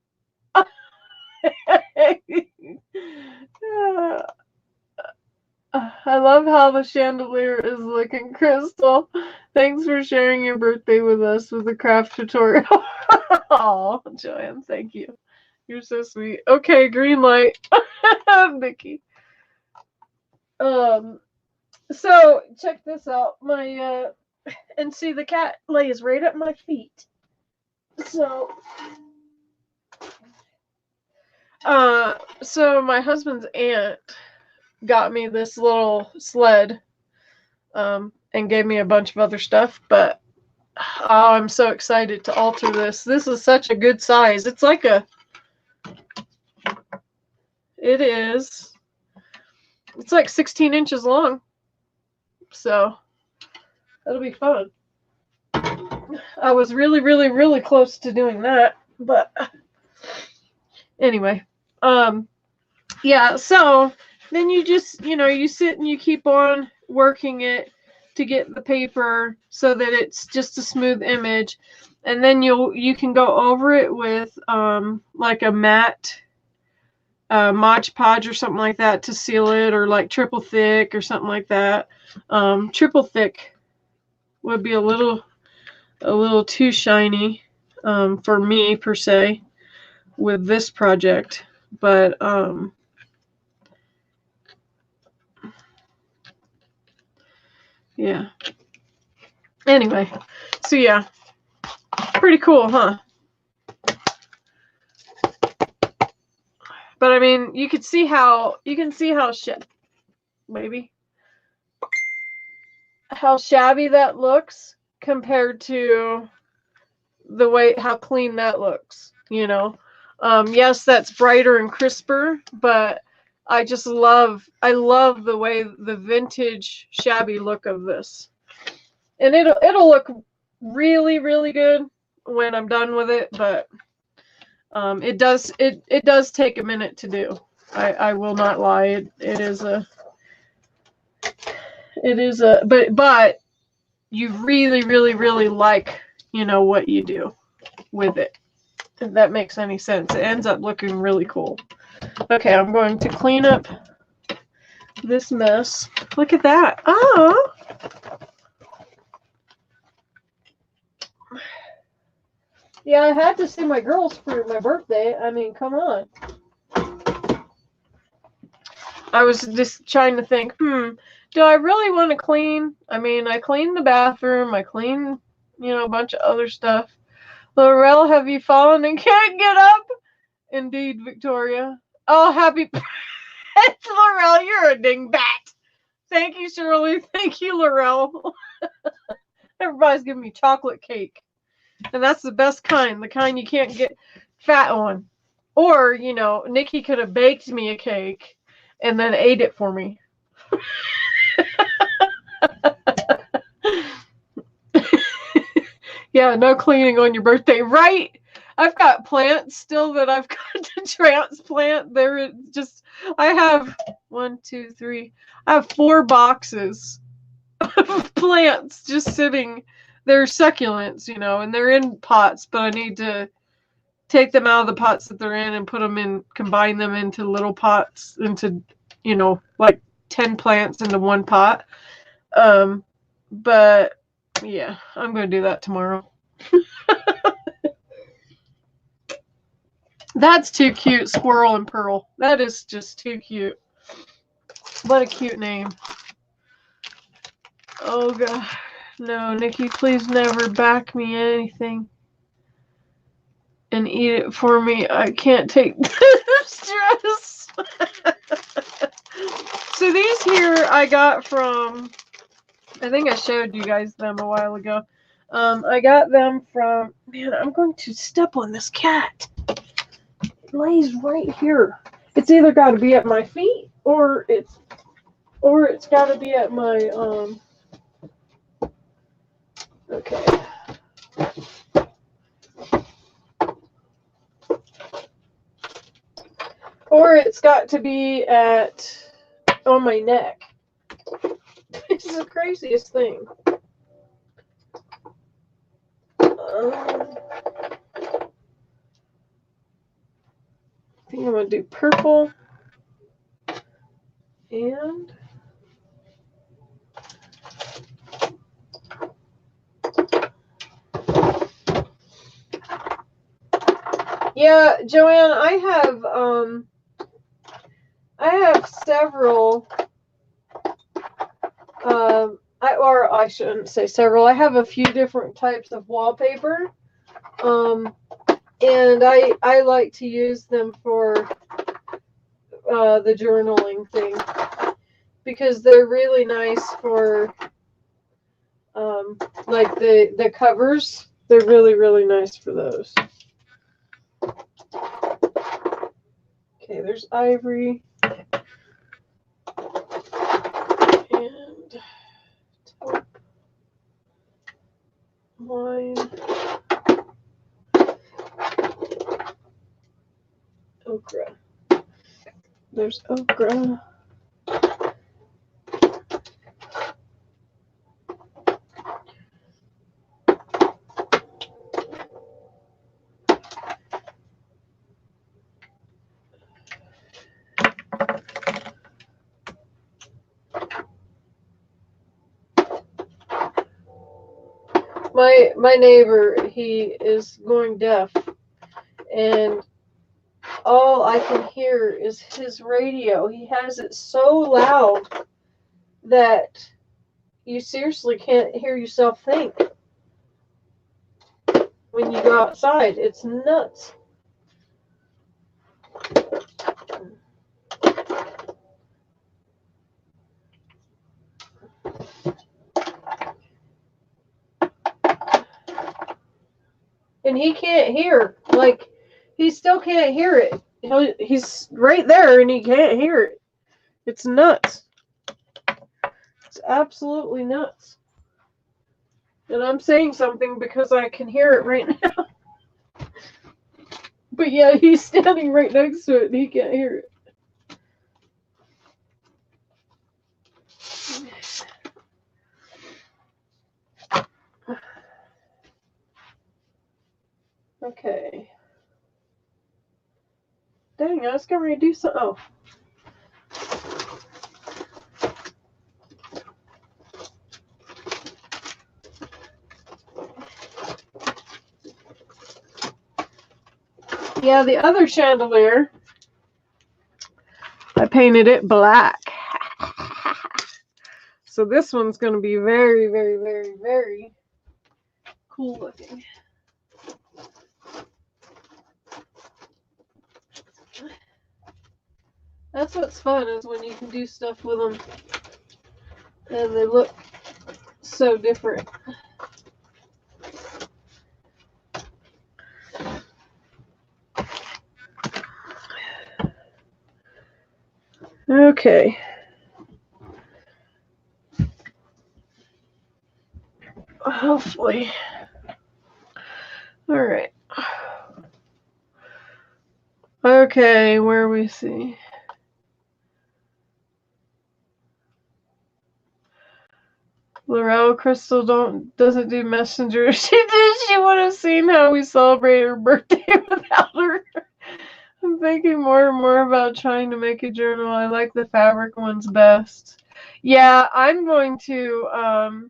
A: I love how the chandelier is looking, Crystal. Thanks for sharing your birthday with us with the craft tutorial. Oh, Joanne, thank you. You're so sweet. Okay, green light. Mickey. So check this out. My and see, the cat lays right at my feet. So so my husband's aunt got me this little sled and gave me a bunch of other stuff, but oh, I'm so excited to alter this. This is such a good size. It's like it's like 16 inches long. So that'll be fun. I was really, really, really close to doing that, but anyway, yeah, so then you just, you sit and you keep on working it to get the paper so that it's just a smooth image, and then you can go over it with like a matte Mod Podge or something like that to seal it, or like triple thick or something like that. Triple thick would be a little too shiny for me per se with this project, but yeah. Anyway, so yeah, pretty cool, huh? But I mean, you can see how maybe how shabby that looks compared to the way how clean that looks. Yes, that's brighter and crisper, but I love the way the vintage shabby look of this. And it'll look really, really good when I'm done with it, but it does take a minute to do. I will not lie. It is but you really, really, really like, what you do with it. If that makes any sense. It ends up looking really cool. Okay, I'm going to clean up this mess. Look at that. Oh. Yeah, I had to see my girls for my birthday. I mean, come on. I was just trying to think, do I really want to clean? I mean, I cleaned the bathroom. I cleaned, a bunch of other stuff. Laurel, have you fallen and can't get up? Indeed, Victoria. Oh, happy Laurel, you're a dingbat. Thank you, Shirley. Thank you, Laurel. Everybody's giving me chocolate cake. And that's the best kind. The kind you can't get fat on. Or, Nikki could have baked me a cake and then ate it for me. Yeah, no cleaning on your birthday. Right? I've got plants still that I've got to transplant. I have 1, 2, 3. I have 4 boxes of plants just sitting. They're succulents, and they're in pots, but I need to take them out of the pots that they're in and combine them into little pots, into, like 10 plants into one pot. But yeah, I'm going to do that tomorrow. That's too cute, Squirrel and Pearl. That is just too cute. What a cute name. Oh, God. No, Nikki, please never back me anything and eat it for me. I can't take the stress. So these here I got from, I think I showed you guys them a while ago. I got them from, man, I'm going to step on this cat. It lays right here. It's either got to be at my feet or it's got to be at my, okay. it's got to be on my neck. It's the craziest thing. I think I'm going to do purple. And yeah, Joanne, I have several, or I shouldn't say several. I have a few different types of wallpaper, and I like to use them for the journaling thing because they're really nice for like the covers. They're really, really nice for those. Okay, there's ivory. And taupe line. Ochre. There's ochre. My neighbor, he is going deaf, and all I can hear is his radio. He has it so loud that you seriously can't hear yourself think when you go outside. It's nuts. And he can't hear. Like, he still can't hear it. He's right there and he can't hear it. It's nuts. It's absolutely nuts. And I'm saying something because I can hear it right now. But yeah, he's standing right next to it and he can't hear it. Okay. Dang, I was getting ready to do something. Oh. Yeah, the other chandelier, I painted it black. So this one's going to be very, very, very, very cool looking. That's what's fun, is when you can do stuff with them and they look so different. Okay. Hopefully. All right. Okay, where we see. Laurel Crystal doesn't do messenger. She did. She would have seen how we celebrate her birthday without her. I'm thinking more and more about trying to make a journal. I like the fabric ones best. Yeah, I'm going to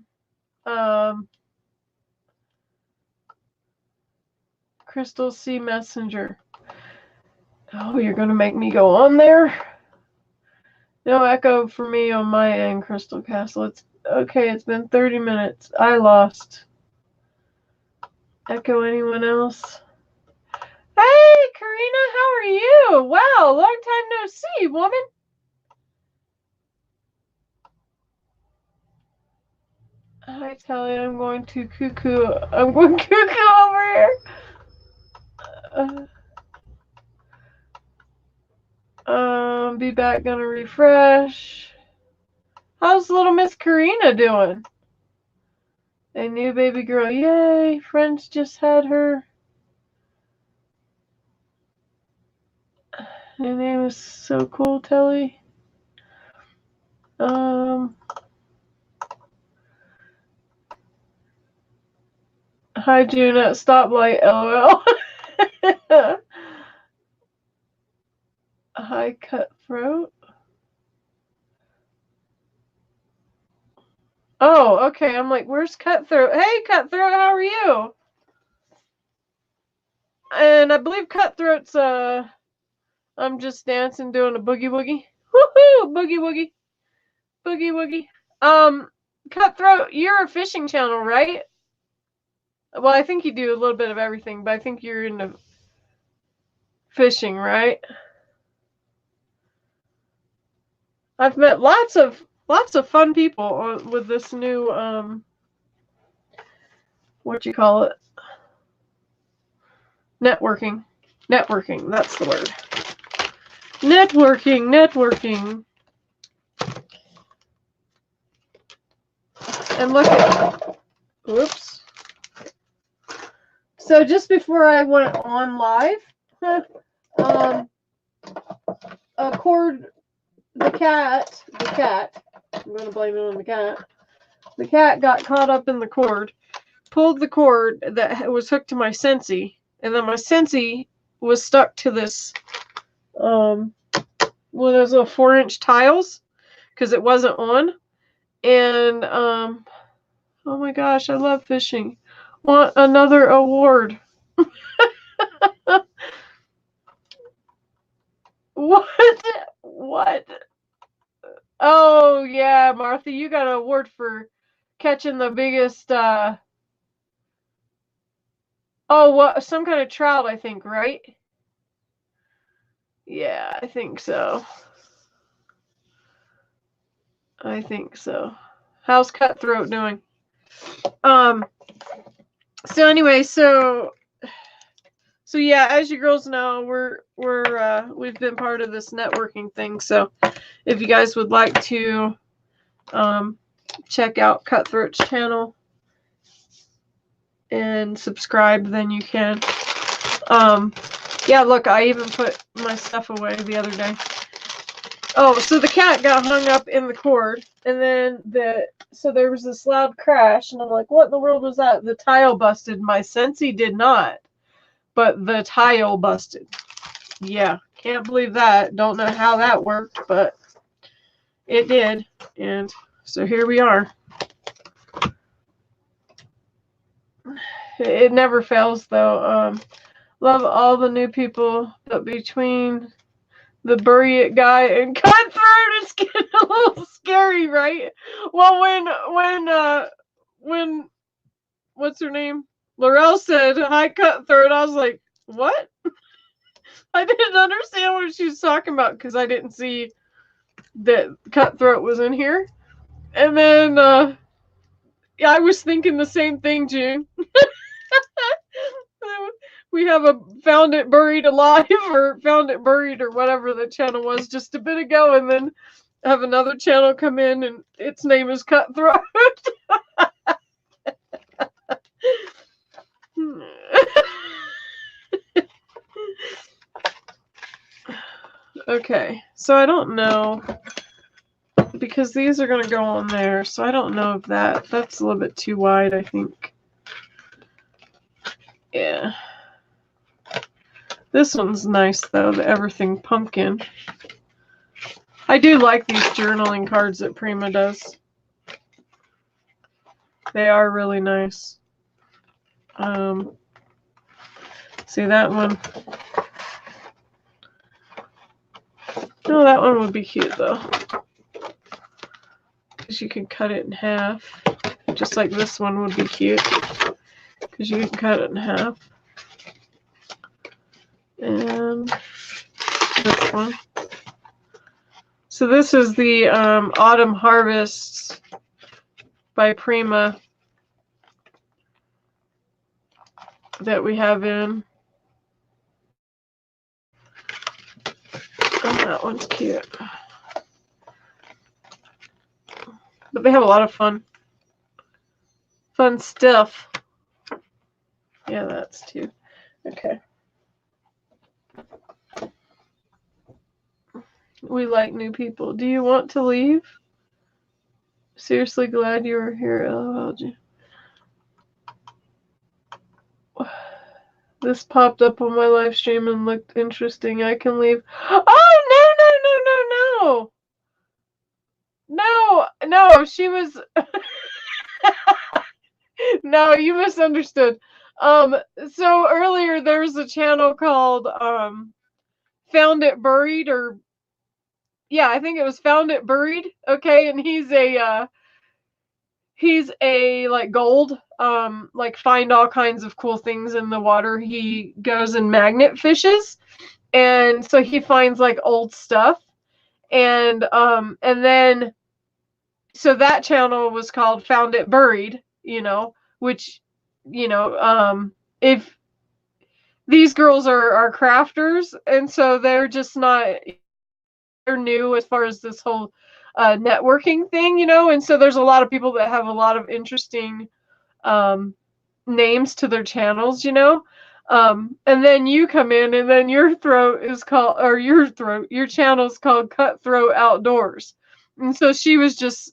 A: Crystal C Messenger. Oh, you're gonna make me go on there? No echo for me on my end, Crystal Castle. It's okay, it's been 30 minutes. I lost. Echo anyone else? Hey, Karina, how are you? Wow, long time no see, woman. I tell you, I'm going to cuckoo. I'm going cuckoo over here. Be back, gonna refresh. How's little Miss Karina doing? A new baby girl. Yay, friends just had her. Her name is so cool, Telly. Hi, June at stoplight, LOL. Hi, Cutthroat. Oh, okay. I'm like, where's Cutthroat? Hey, Cutthroat, how are you? And I believe Cutthroat's, I'm just dancing, doing a boogie woogie. Woohoo! Boogie woogie. Boogie woogie. Cutthroat, you're a fishing channel, right? Well, I think you do a little bit of everything, but I think you're into fishing, right? I've met lots of fun people with this new what you call it? Networking. Networking, that's the word. Networking. And look at, whoops. So just before I went on live, the cat, I'm going to blame it on the cat. The cat got caught up in the cord, pulled the cord that was hooked to my Scentsy, and then my Scentsy was stuck to this, one of those little 4-inch tiles, because it wasn't on. And, oh my gosh, I love fishing. Want another award. What? Oh, yeah, Martha, you got an award for catching the biggest, oh, what, some kind of trout, I think, right? Yeah, I think so. How's Cutthroat doing? So anyway, so yeah, as you girls know, we've been part of this networking thing. So if you guys would like to check out Cutthroat's channel and subscribe, then you can. Yeah, look, I even put my stuff away the other day. Oh, so the cat got hung up in the cord, and then so there was this loud crash, and I'm like, what in the world was that? The tile busted. My Scentsy did not, but the tile busted. Yeah, can't believe that. Don't know how that worked, but it did. And so here we are. It never fails, though. Love all the new people, but between the bury it guy and Cutthroat, it's getting a little scary, right? Well, when what's her name? Laurel said, hi, Cutthroat, I was like, what? I didn't understand what she was talking about because I didn't see that Cutthroat was in here. And then, yeah, I was thinking the same thing, June. We have a Found It Buried Alive or Found It Buried or whatever the channel was just a bit ago, and then have another channel come in and its name is Cutthroat. Okay, so I don't know, because these are going to go on there, so I don't know if that's a little bit too wide, I think. Yeah. This one's nice, though, the Everything Pumpkin. I do like these journaling cards that Prima does. They are really nice. See that one? No, that one would be cute, though. Because you can cut it in half. Just like this one would be cute. Because you can cut it in half. And this one. So this is the Autumn Harvests by Prima that we have in. Oh, that one's cute. But they have a lot of fun stuff. Yeah, that's too. Okay. We like new people. Do you want to leave? Seriously glad you were here. LOL. This popped up on my live stream and looked interesting. I can leave. Oh, no, no, no, no, no. No, no, she was. No, you misunderstood. So earlier there was a channel called Found It Buried, or yeah, I think it was Found It Buried. Okay, and he's a like gold, like find all kinds of cool things in the water. He goes and magnet fishes, and so he finds like old stuff, and then so that channel was called Found It Buried, which, if these girls are crafters, and so they're just not, they're new as far as this whole networking thing, and so there's a lot of people that have a lot of interesting names to their channels, and then you come in, and then your channel's called Cutthroat Outdoors, and so she was just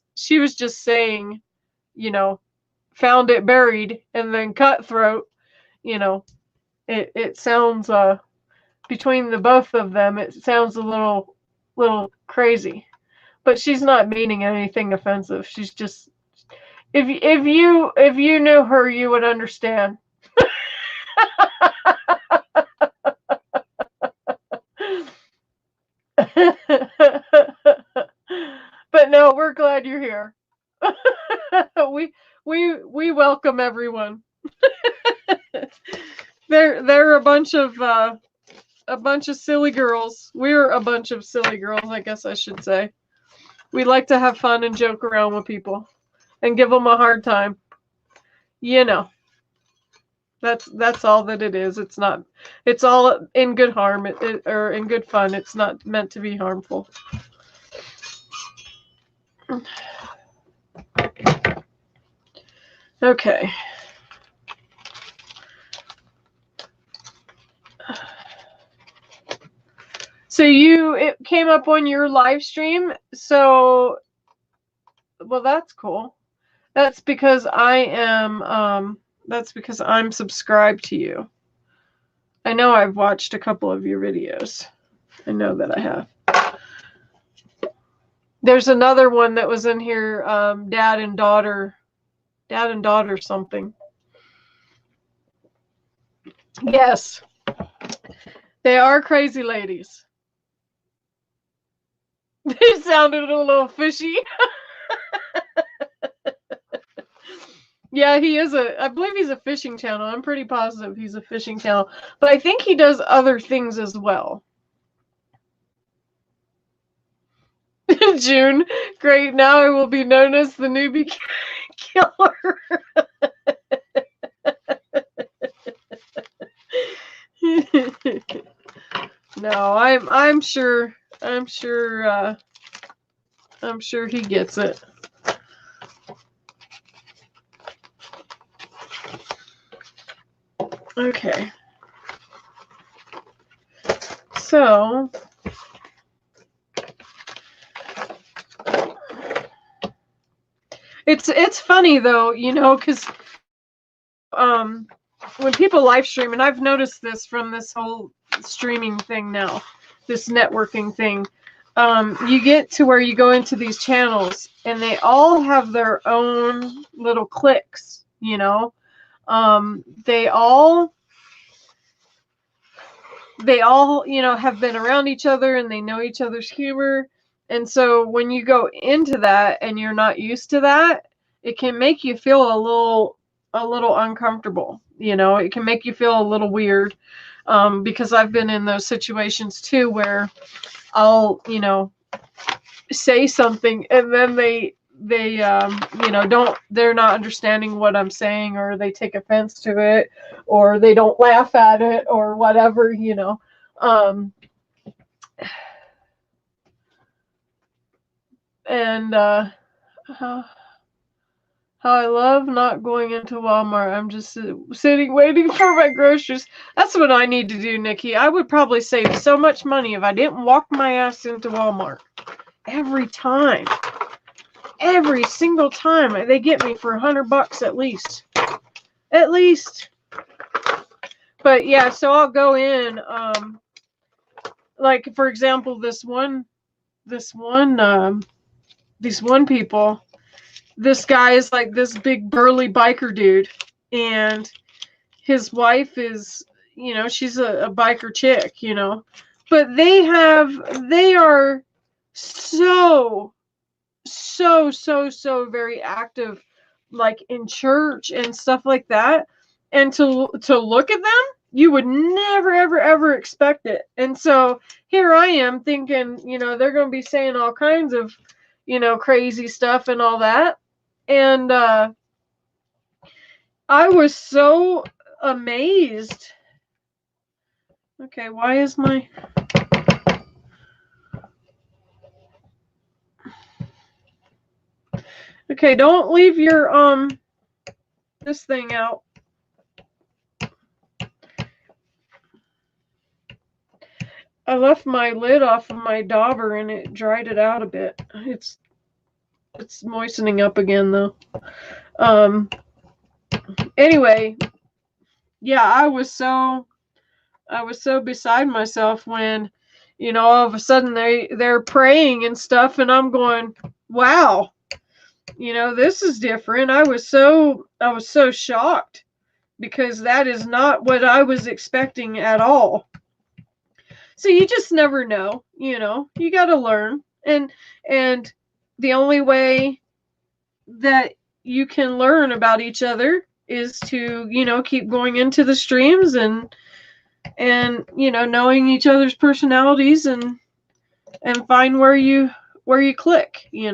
A: saying, Found It Buried, and then Cutthroat, it sounds between the both of them, it sounds a little crazy, but she's not meaning anything offensive. She's just, if you knew her, you would understand. But no, we're glad you're here. We welcome everyone. They're a bunch of silly girls. We're a bunch of silly girls, I guess I should say. We like to have fun and joke around with people and give them a hard time. That's all that it is. It's not. It's all in good harm, or in good fun. It's not meant to be harmful. Okay. So it came up on your live stream. So, well, that's cool. That's because I'm subscribed to you. I know I've watched a couple of your videos. I know that I have. There's another one that was in here, dad and daughter something. Yes. They are crazy ladies. They sounded a little fishy. Yeah, he is I believe he's a fishing channel. I'm pretty positive he's a fishing channel. But I think he does other things as well. June, great. Now I will be known as the newbie killer. No, I'm sure he gets it. Okay. So it's funny though, because when people live stream, and I've noticed this from this whole streaming thing now, this networking thing, you get to where you go into these channels and they all have their own little cliques, they all have been around each other and they know each other's humor. And so when you go into that and you're not used to that, it can make you feel a little uncomfortable. It can make you feel a little weird, because I've been in those situations too where I'll, say something and then they're not understanding what I'm saying, or they take offense to it, or they don't laugh at it, or whatever, and How I love not going into Walmart. I'm just sitting waiting for my groceries. That's what I need to do, Nikki. I would probably save so much money if I didn't walk my ass into Walmart. Every time. Every single time. They get me for $100 at least. At least. But yeah, so I'll go in, like for example, these one people, this guy is like this big burly biker dude, and his wife is, she's a biker chick, but they are so very active, like in church and stuff like that. And to look at them, you would never ever expect it. And so here I am thinking, they're going to be saying all kinds of, crazy stuff and all that. And I was so amazed. Okay, why is my... Okay, don't leave your, this thing out. I left my lid off of my dauber and it dried it out a bit. It's moistening up again though. Anyway, yeah, I was so beside myself when, all of a sudden they're praying and stuff, and I'm going, wow, this is different. I was so shocked, because that is not what I was expecting at all. So you just never know, you got to learn. And the only way that you can learn about each other is to, keep going into the streams and knowing each other's personalities and find where you click, I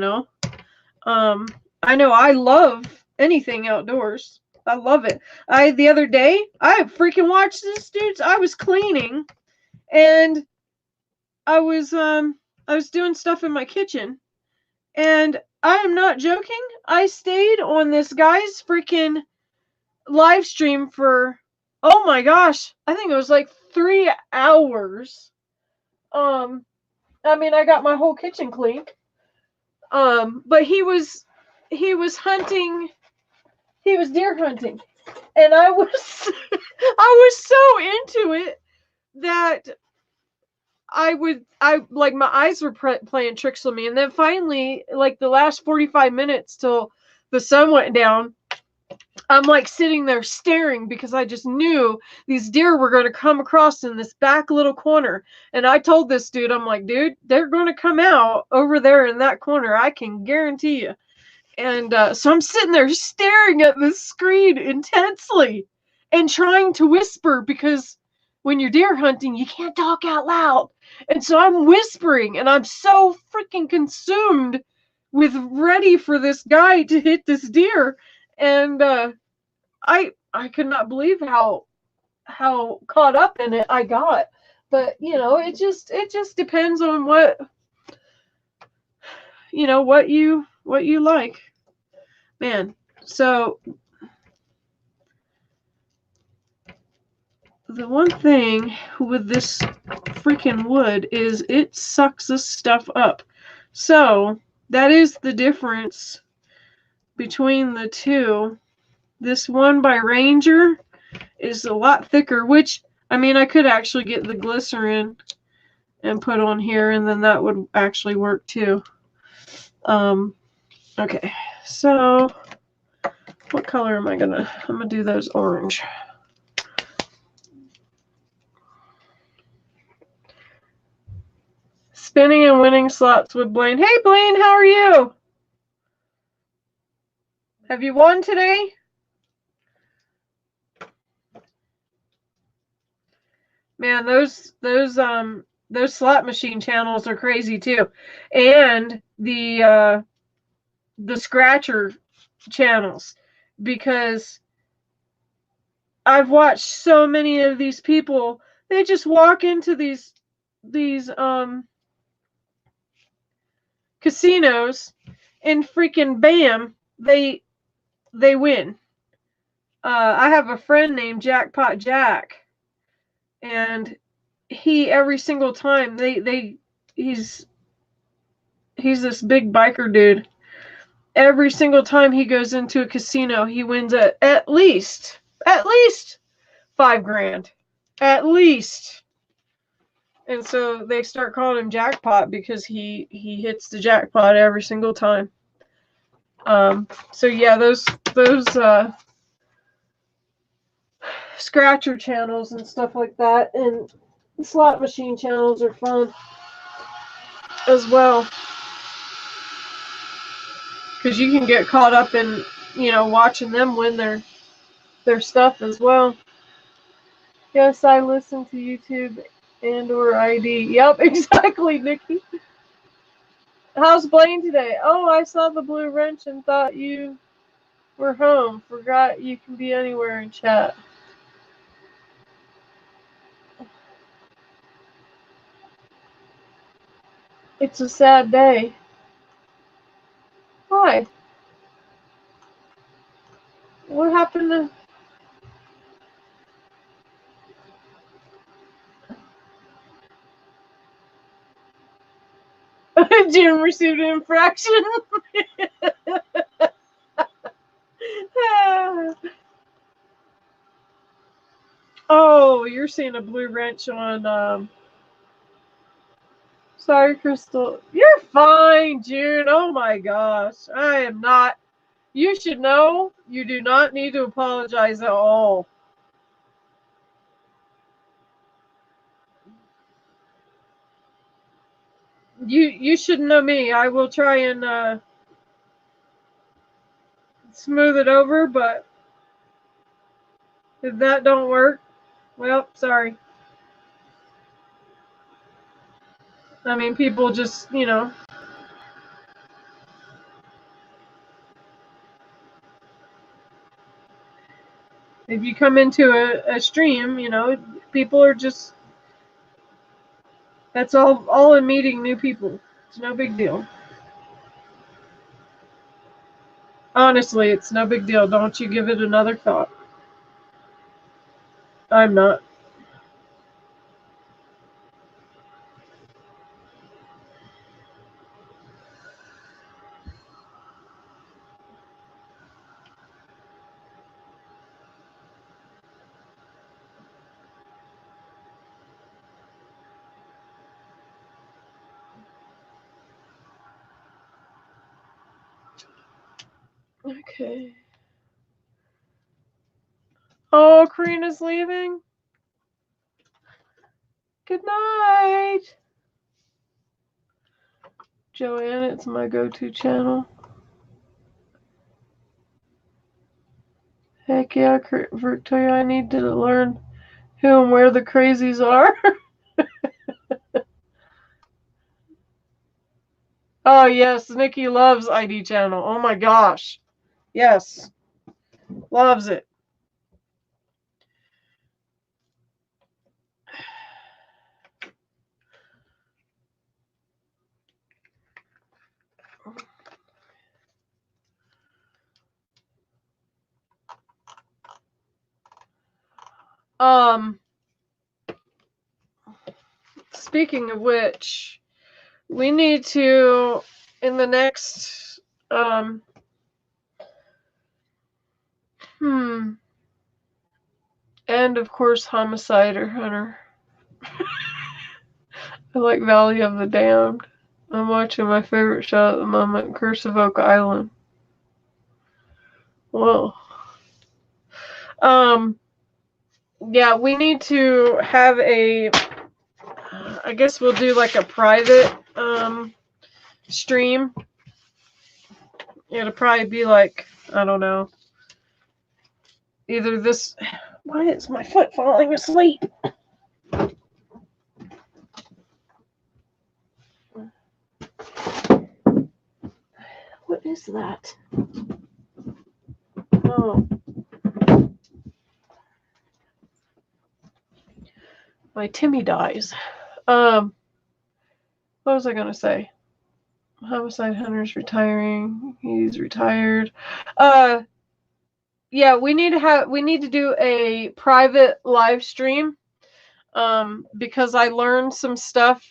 A: know I love anything outdoors. I love it. The other day, I freaking watched this dude. I was cleaning and I was doing stuff in my kitchen, and I am not joking. I stayed on this guy's freaking live stream for, oh my gosh, I think it was like 3 hours. I mean, I got my whole kitchen clean. But he was hunting. He was deer hunting, and I was so into it that I like, my eyes were playing tricks on me. And then finally, like the last 45 minutes till the sun went down, I'm like sitting there staring, because I just knew these deer were going to come across in this back little corner. And I told this dude, I'm like, dude, they're going to come out over there in that corner. I can guarantee you. And so I'm sitting there staring at this screen intensely and trying to whisper, because when you're deer hunting, you can't talk out loud. And so I'm whispering, and I'm so freaking consumed with ready for this guy to hit this deer. And I could not believe how caught up in it I got. But it just depends on what you like, man. So the one thing with this freaking wood is it sucks this stuff up. So that is the difference between the two. This one by Ranger is a lot thicker, which, I mean, I could actually get the glycerin and put on here, and then that would actually work too. Okay, so what color am I gonna? I'm gonna do those orange. Spinning and winning slots with Blaine. Hey Blaine, how are you? Have you won today? Man, those slot machine channels are crazy too. And the scratcher channels, because I've watched so many of these people, they just walk into these casinos and freaking bam, they they win. I have a friend named Jackpot Jack, and he every single time he's this big biker dude. Every single time he goes into a casino, he wins at least $5,000, at least. And so they start calling him Jackpot because he hits the jackpot every single time. So yeah, those scratcher channels and stuff like that, and slot machine channels are fun as well, because you can get caught up in, you know, watching them win their stuff as well. Yes, I listen to YouTube and or ID. Yep, exactly, Nikki. How's Blaine today? Oh, I saw the blue wrench and thought you were home. Forgot you can be anywhere in chat. It's a sad day. Why? What happened to Jim received an infraction? Oh, you're seeing a blue wrench on sorry, Crystal. You're fine, June. Oh my gosh. I am not. You should know you do not need to apologize at all. You should know me. I will try and smooth it over, but if that don't work, well, sorry. I mean, people just, you know, if you come into a stream, you know, people are just, that's all in meeting new people. It's no big deal. Honestly, it's no big deal. Don't you give it another thought. I'm not. Okay. Oh, Karina's leaving. Good night. Joanne, it's my go-to channel. Heck yeah, Victoria, I need to learn who and where the crazies are. Oh, yes, Nikki loves ID channel. Oh my gosh. Yes. Loves it. Speaking of which, we need to, in the next, and of course, Homicide or Hunter. I like Valley of the Damned. I'm watching my favorite show at the moment, Curse of Oak Island. Whoa. Yeah, we need to have I guess we'll do like a private, stream. It'll probably be like, I don't know, either this, why is my foot falling asleep? What is that? Oh. My Timmy dies. What was I gonna say? Homicide Hunter's retiring. He's retired. yeah, we need to do a private live stream, because I learned some stuff,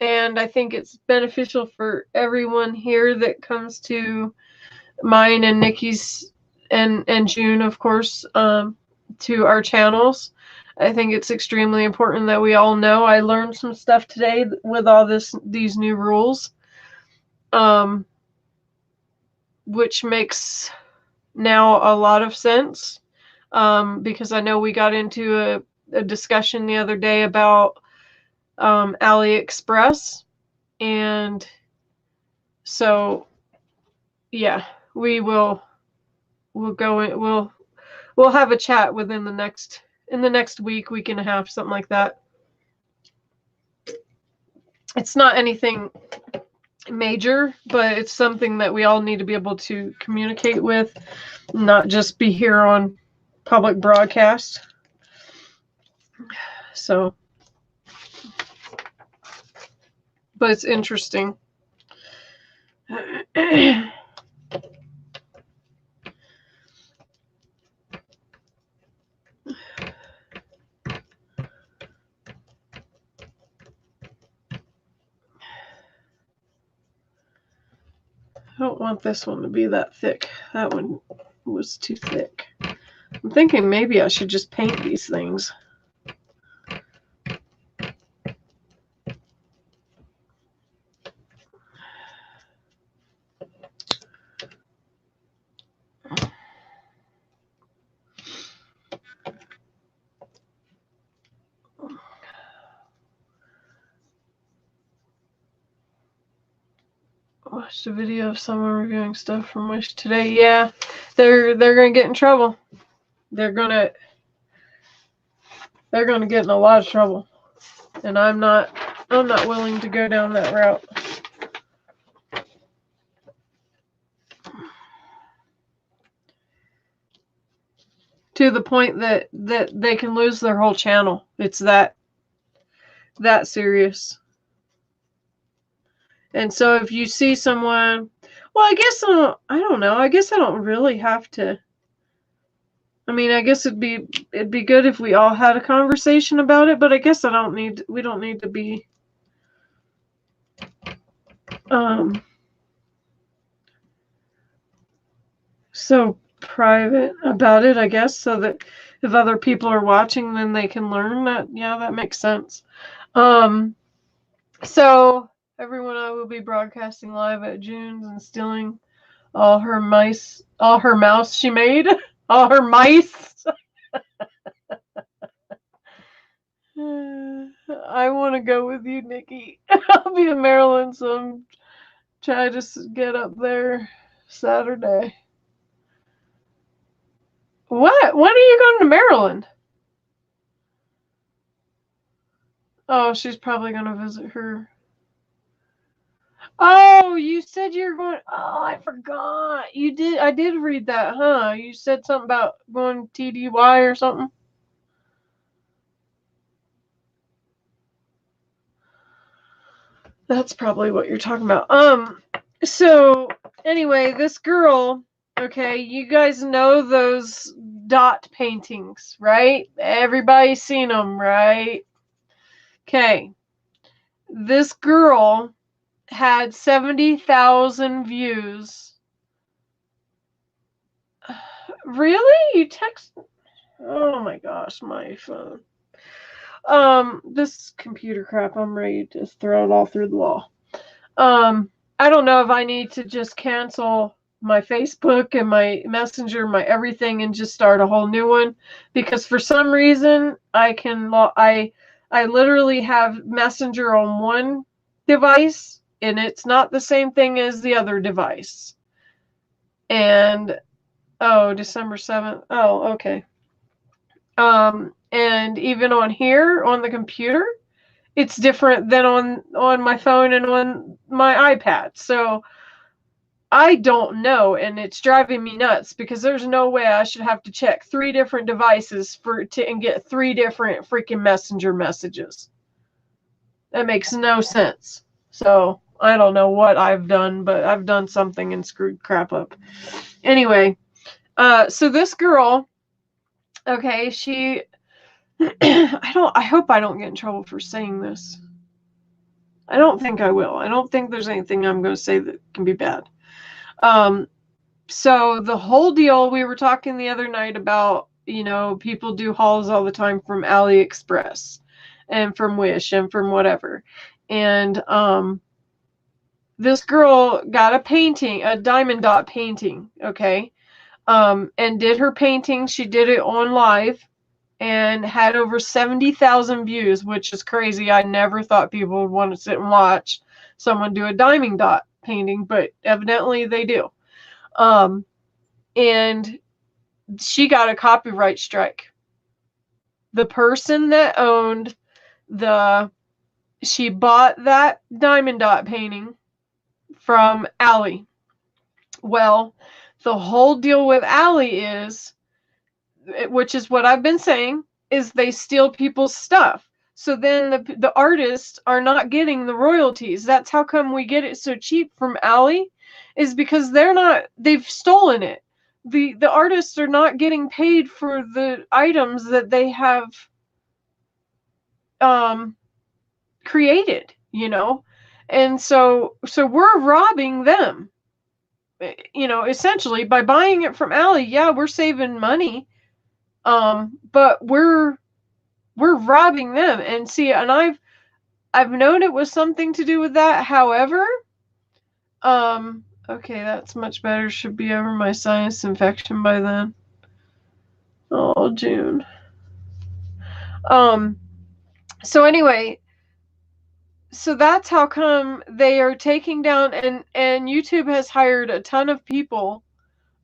A: and I think it's beneficial for everyone here that comes to mine and Nikki's and June, of course, to our channels. I think it's extremely important that we all know. I learned some stuff today with all these new rules, which makes now a lot of sense, because I know we got into a discussion the other day about AliExpress, and so yeah, we'll go in, we'll have a chat within in the next week and a half, something like that. It's not anything major, but it's something that we all need to be able to communicate with, not just be here on public broadcast. So, but it's interesting. I don't want this one to be that thick. That one was too thick. I'm thinking maybe I should just paint these things. Watched a video of someone reviewing stuff from Wish today. Yeah, they're gonna get in trouble. They're gonna get in a lot of trouble, and I'm not willing to go down that route. To the point that they can lose their whole channel. It's that serious. And so if you see someone, well, I guess I don't know. I guess I don't really have to. I mean, I guess it'd be good if we all had a conversation about it, but I guess we don't need to be so private about it, I guess, so that if other people are watching, then they can learn that. Yeah, that makes sense. So everyone, I will be broadcasting live at June's and stealing all her mouse she made. All her mice. I want to go with you, Nikki. I'll be in Maryland, so I'm trying to get up there Saturday. What? When are you going to Maryland? Oh, she's probably going to visit her. Oh, you said you're going. Oh, I forgot. You did. I did read that, huh? You said something about going TDY or something. That's probably what you're talking about. So anyway, this girl, okay, you guys know those dot paintings, right? Everybody's seen them, right? Okay. This girl had 70,000 views. Really? You text? Oh my gosh, my phone. This computer crap, I'm ready to throw it all through the wall. I don't know if I need to just cancel my Facebook and my Messenger, my everything, and just start a whole new one, because for some reason I literally have Messenger on one device and it's not the same thing as the other device. And oh, December 7th. Oh, okay. And even on here on the computer, it's different than on my phone and on my iPad. So I don't know, and it's driving me nuts, because there's no way I should have to check 3 different devices and get 3 different freaking Messenger messages. That makes no sense. So I don't know what I've done, but I've done something and screwed crap up. Anyway, So this girl, okay, she, I hope I don't get in trouble for saying this. I don't think I will. I don't think there's anything I'm going to say that can be bad. So the whole deal, we were talking the other night about, you know, people do hauls all the time from AliExpress and from Wish and from whatever. And this girl got a painting, a diamond dot painting, okay? And did her painting. She did it on live and had over 70,000 views, which is crazy. I never thought people would want to sit and watch someone do a diamond dot painting, but evidently they do. And she got a copyright strike. The person that owned she bought that diamond dot painting from Ali. Well, the whole deal with Ali is, which is what I've been saying, is they steal people's stuff. So then the artists are not getting the royalties. That's how come we get it so cheap from Ali, is because they've stolen it. The artists are not getting paid for the items that they have created, you know. And so we're robbing them, you know, essentially by buying it from Ali. Yeah, we're saving money, but we're robbing them. And see, and I've known it was something to do with that. However, okay, that's much better. Should be over my sinus infection by then. Oh, June. So anyway, so that's how come they are taking down, and YouTube has hired a ton of people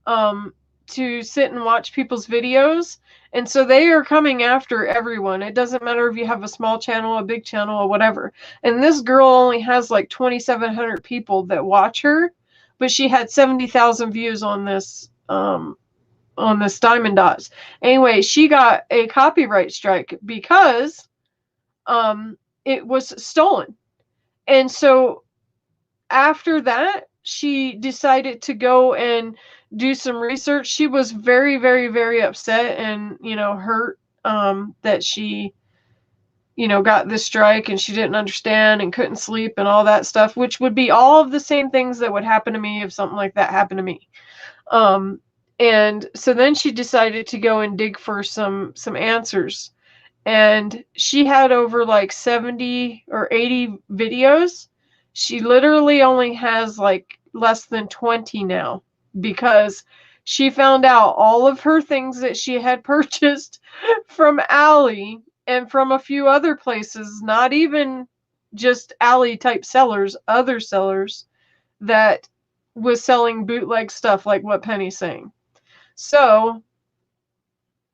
A: to sit and watch people's videos, and so they are coming after everyone. It doesn't matter if you have a small channel, a big channel, or whatever. And this girl only has like 2,700 people that watch her, but she had 70,000 views on this diamond dots. Anyway, she got a copyright strike because it was stolen. And so after that, she decided to go and do some research. She was very, very, very upset and, you know, hurt that she, you know, got this strike and she didn't understand and couldn't sleep and all that stuff, which would be all of the same things that would happen to me if something like that happened to me. And so then she decided to go and dig for some answers. And she had over like 70 or 80 videos. She literally only has like less than 20 now, because she found out all of her things that she had purchased from Ali and from a few other places, not even just Ali type sellers, other sellers that was selling bootleg stuff like what Penny's saying. So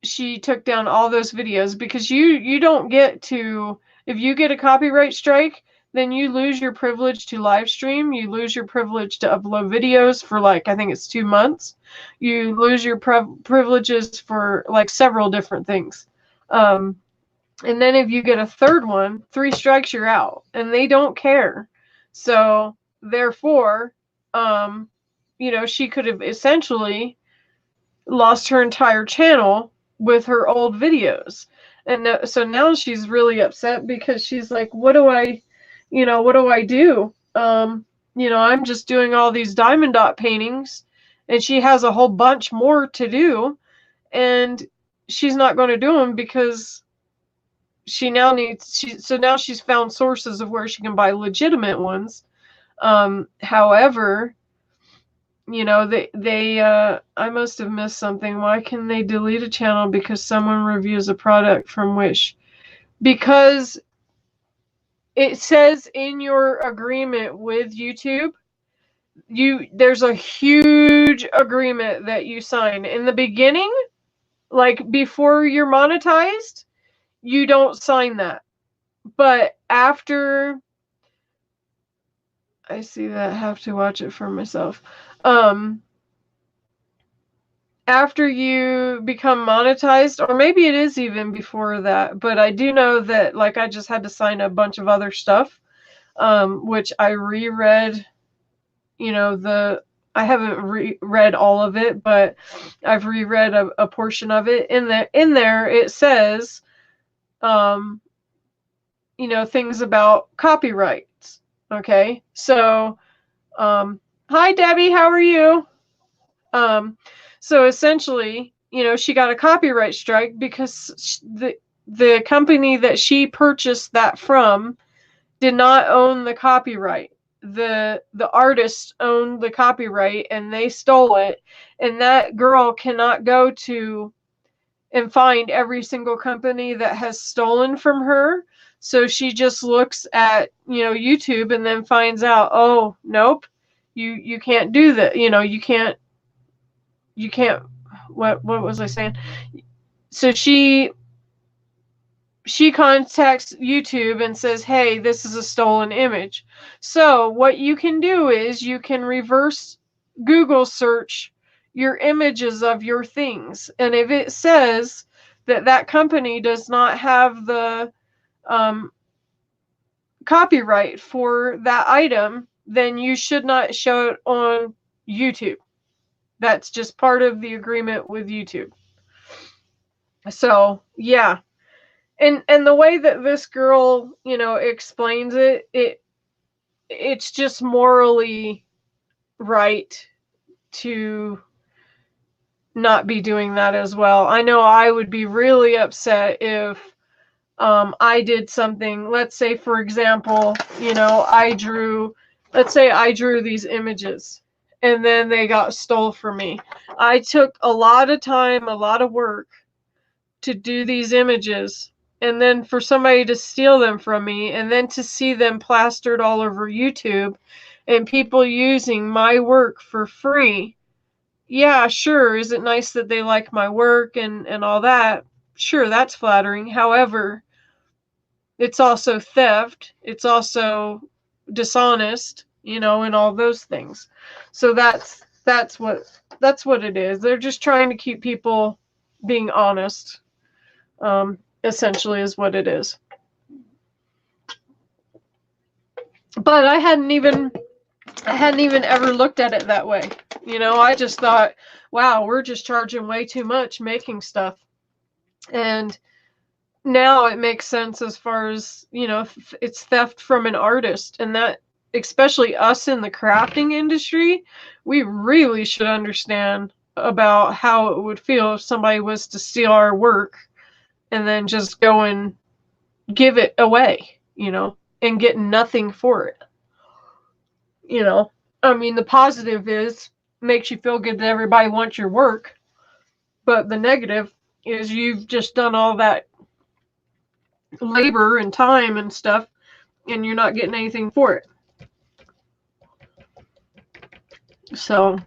A: she took down all those videos, because you don't get to, if you get a copyright strike, then you lose your privilege to live stream, you lose your privilege to upload videos for like, I think it's 2 months. You lose your privileges for like several different things. And then if you get a third one, 3 strikes, you're out, and they don't care. So therefore, you know, she could have essentially lost her entire channel with her old videos. And so now she's really upset, because she's like, what do I do? You know, I'm just doing all these diamond dot paintings, and she has a whole bunch more to do, and she's not going to do them because she now so now she's found sources of where she can buy legitimate ones. However, you know, I must have missed something. Why can they delete a channel because someone reviews a product from Wish? Because it says in your agreement with YouTube, there's a huge agreement that you sign. In the beginning, like before you're monetized, you don't sign that. But after, I see that, I have to watch it for myself. After you become monetized, or maybe it is even before that, but I do know that, like, I just had to sign a bunch of other stuff, which I reread, you know, I haven't read all of it, but I've reread a portion of it. In there it says, you know, things about copyrights. Okay, so hi Debbie, how are you? So essentially, you know, she got a copyright strike because the company that she purchased that from did not own the copyright. The artist owned the copyright and they stole it, and that girl cannot go to and find every single company that has stolen from her. So she just looks at, you know, YouTube and then finds out, oh, nope, you can't do that. You know, you can't what was I saying? So she contacts YouTube and says, hey, this is a stolen image. So what you can do is you can reverse Google search your images of your things. And if it says that that company does not have the copyright for that item, then you should not show it on YouTube. That's just part of the agreement with YouTube. So, yeah. And the way that this girl, you know, explains it's just morally right to not be doing that as well. I know I would be really upset if I did something. Let's say, for example, you know, let's say I drew these images and then they got stole from me. I took a lot of time, a lot of work to do these images, and then for somebody to steal them from me, and then to see them plastered all over YouTube and people using my work for free. Yeah, sure, is it nice that they like my work and all that? Sure, that's flattering. However, it's also theft, it's also dishonest, you know, and all those things. So that's what it is. They're just trying to keep people being honest. Essentially is what it is. But I hadn't even ever looked at it that way. You know, I just thought, wow, we're just charging way too much making stuff. And now it makes sense as far as, you know, it's theft from an artist, and that, especially us in the crafting industry, we really should understand about how it would feel if somebody was to steal our work and then just go and give it away, you know, and get nothing for it. You know, I mean, the positive is makes you feel good that everybody wants your work, but the negative is you've just done all that labor and time and stuff and you're not getting anything for it. So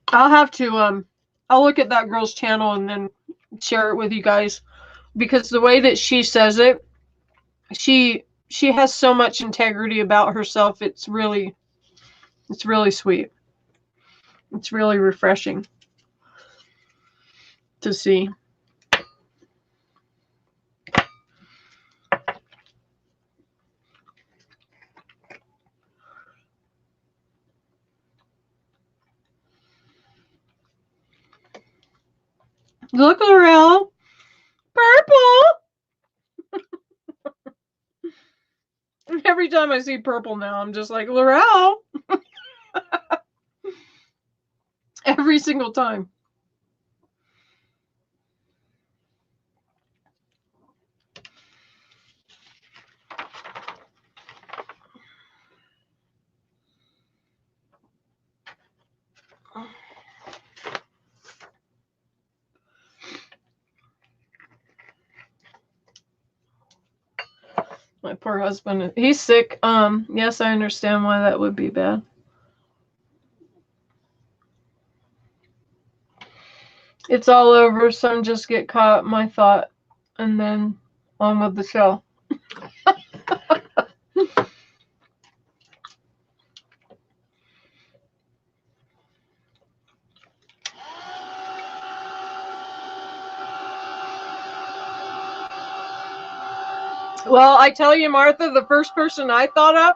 A: I'll have to I'll look at that girl's channel and then share it with you guys, because the way that she says it, she has so much integrity about herself. It's really sweet. It's really refreshing to see. Look, Laurel. Purple. Every time I see purple now, I'm just like, Laurel. Every single time. My poor husband, he's sick. Yes, I understand why that would be bad. It's all over. Some just get caught in my thought and then on with the show. Well, I tell you, Martha, the first person I thought of,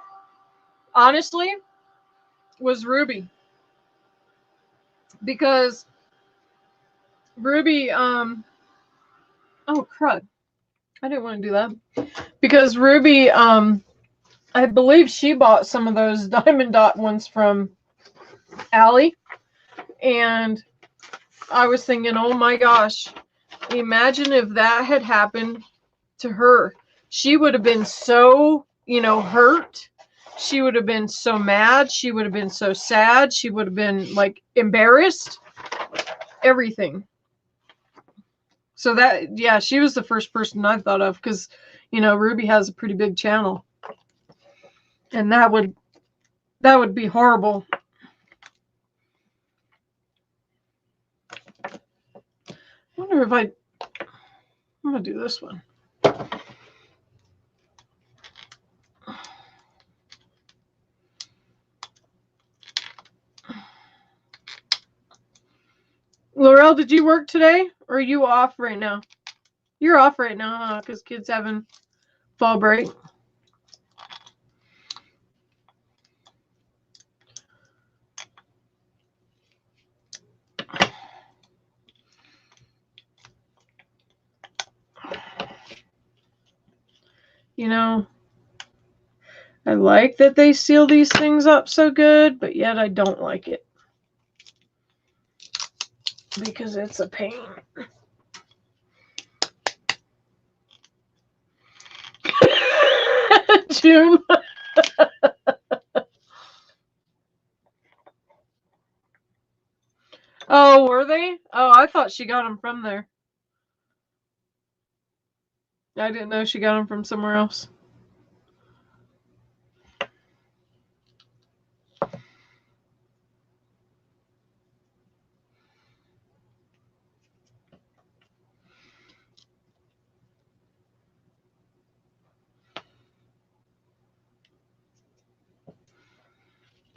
A: honestly, was Ruby. because Ruby, oh crud, I didn't want to do that. Because Ruby, I believe she bought some of those diamond dot ones from Allie, and I was thinking, oh my gosh, imagine if that had happened to her. She would have been so, hurt. She would have been so mad. She would have been so sad. She would have been like embarrassed. Everything. So that, yeah, she was the first person I thought of because, Ruby has a pretty big channel. And that would be horrible. I wonder if I'm going to do this one. Laurel, did you work today? Or are you off right now? You're off right now, huh? Because kids having fall break. I like that they seal these things up so good, but yet I don't like it. Because it's a pain. June. Oh, were they? Oh, I thought she got them from there. I didn't know she got them from somewhere else.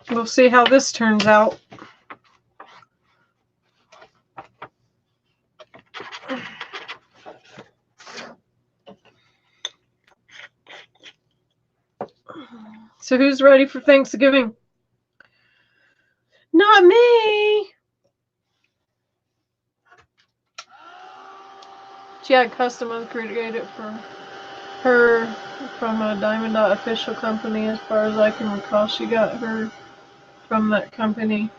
A: We'll see how this turns out. So who's ready for Thanksgiving? Not me. She had custom created for her from a Diamond Dot official company. As far as I can recall, she got her from that company.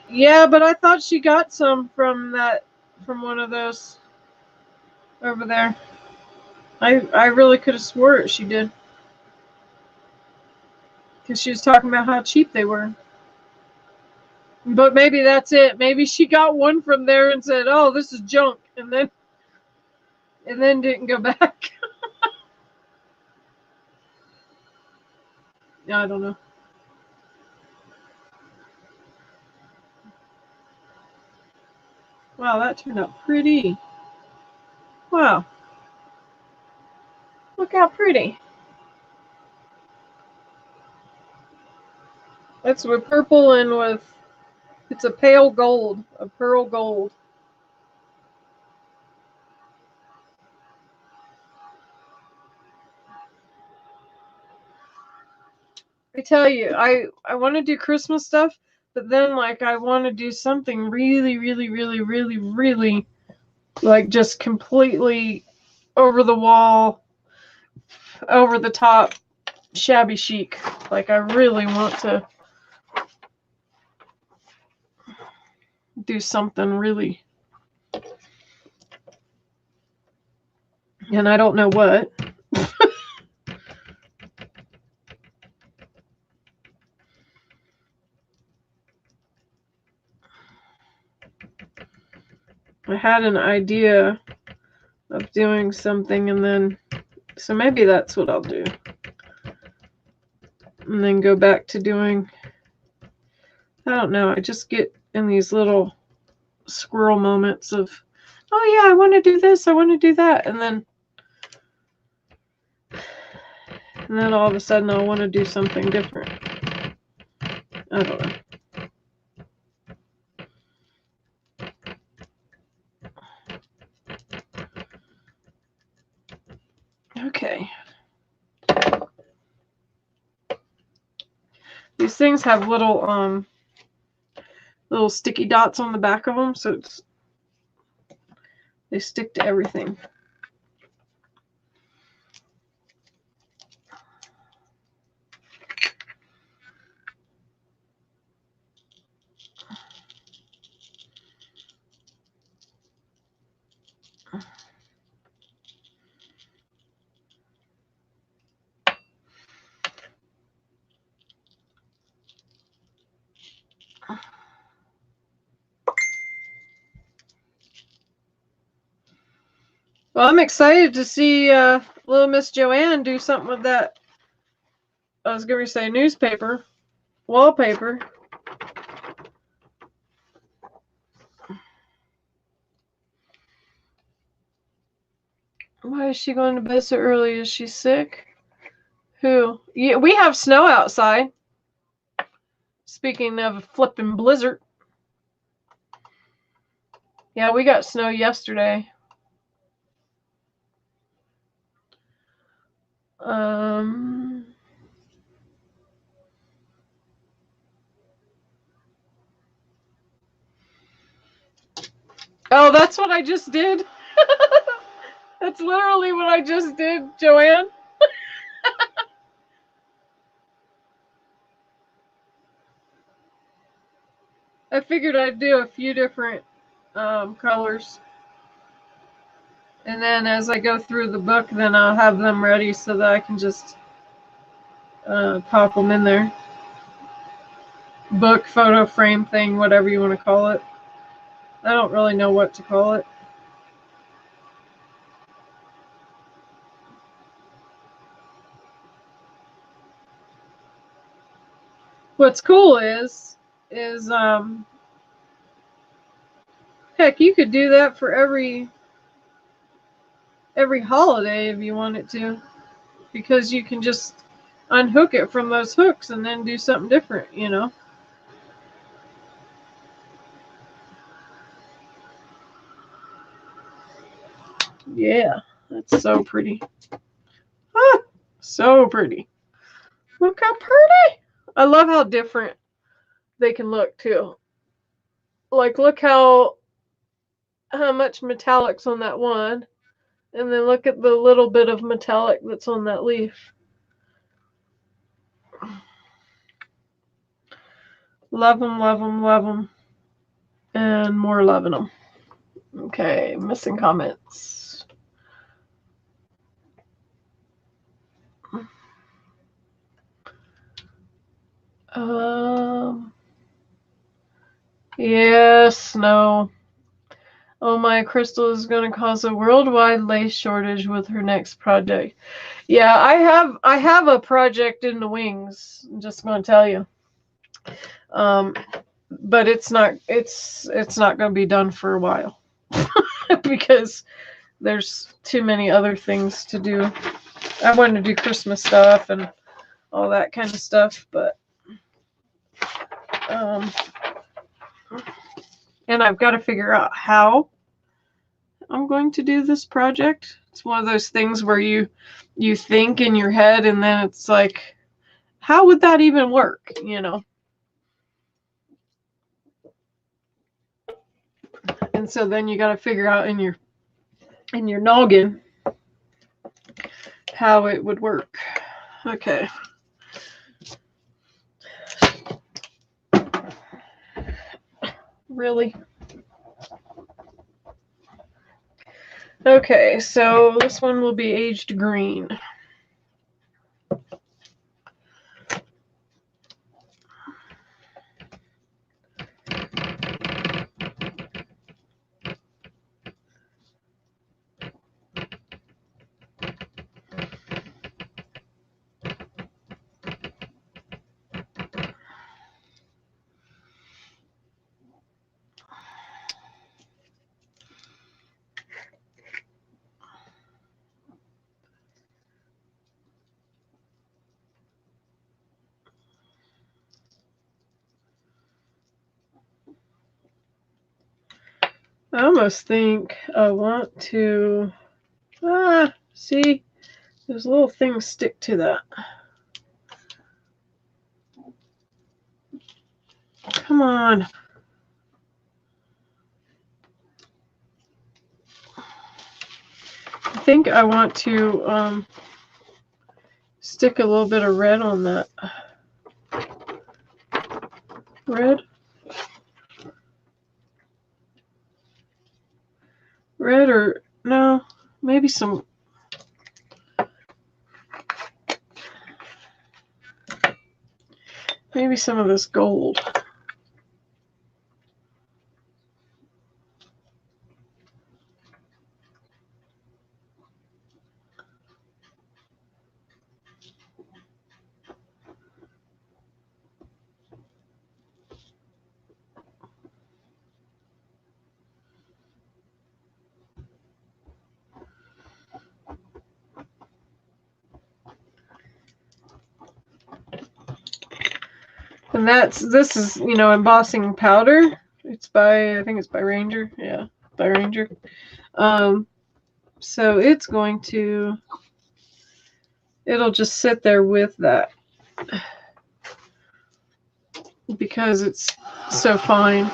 A: Yeah, but I thought she got some from one of those over there. I really could have swore it she did. Because she was talking about how cheap they were. But maybe that's it. Maybe she got one from there and said, oh, this is junk. And then didn't go back. I don't know. Wow, that turned out pretty. Wow. Look how pretty. It's with purple and with, it's a pale gold, a pearl gold. I tell you, I want to do Christmas stuff, but then like I want to do something really, really, really, really, really like just completely over the wall, over the top, shabby chic. Like I really want to do something really, and I don't know what. I had an idea of doing something, and then so maybe that's what I'll do, and then go back to doing, I don't know, I just get in these little squirrel moments of, oh yeah, I want to do this, I want to do that, and then all of a sudden I'll want to do something different. I don't know. Okay. These things have little little sticky dots on the back of them, so they stick to everything. Well, I'm excited to see little Miss Joanne do something with that. I was going to say newspaper, wallpaper. Why is she going to bed so early? Is she sick? Who? Yeah, we have snow outside. Speaking of a flipping blizzard. Yeah, we got snow yesterday. Oh, that's what I just did. That's literally what I just did, Joanne. I figured I'd do a few different colors. And then as I go through the book, then I'll have them ready so that I can just pop them in there. Book, photo frame thing, whatever you want to call it. I don't really know what to call it. What's cool is heck, you could do that for every holiday if you wanted to, because you can just unhook it from those hooks and then do something different, you know. Yeah, that's so pretty. Ah, so pretty. Look how pretty. I love how different they can look too. Like, look how much metallic's on that one, and then look at the little bit of metallic that's on that leaf. Love them, love them, love them, and more loving them. Okay, missing comments. Yes, no. Oh, my Crystal is going to cause a worldwide lace shortage with her next project. Yeah, I have a project in the wings. I'm just going to tell you. But it's not going to be done for a while because there's too many other things to do. I want to do Christmas stuff and all that kind of stuff, but and I've got to figure out how I'm going to do this project. It's one of those things where you think in your head and then it's like, how would that even work, you know? And so then you got to figure out in your noggin how it would work. Okay. Really? Okay, so this one will be aged green. I almost think I want to, see, those little things stick to that. Come on. think I want to stick a little bit of red on that. Red? Red or no, maybe some of this gold. And this is, you know, embossing powder. It's by, I think it's by Ranger. Yeah, by Ranger. So it's going to, it'll just sit there with that because it's so fine.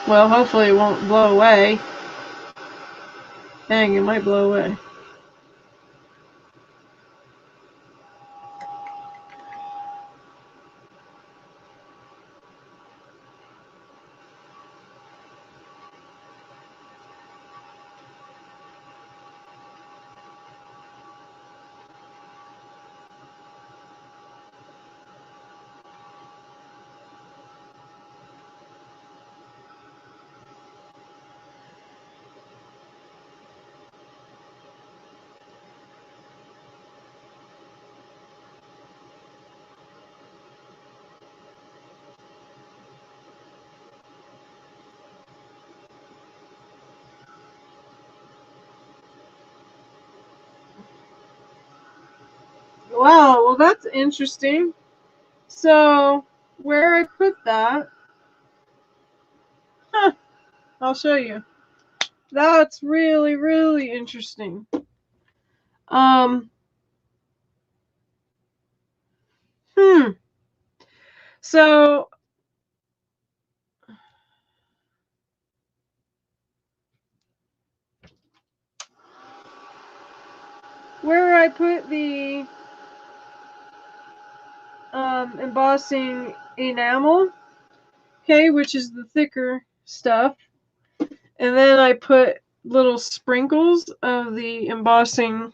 A: Well, hopefully it won't blow away. Dang, it might blow away. Wow, well that's interesting. So where I put that, I'll show you. That's really, really interesting. So where I put the embossing enamel, okay, which is the thicker stuff, and then I put little sprinkles of the embossing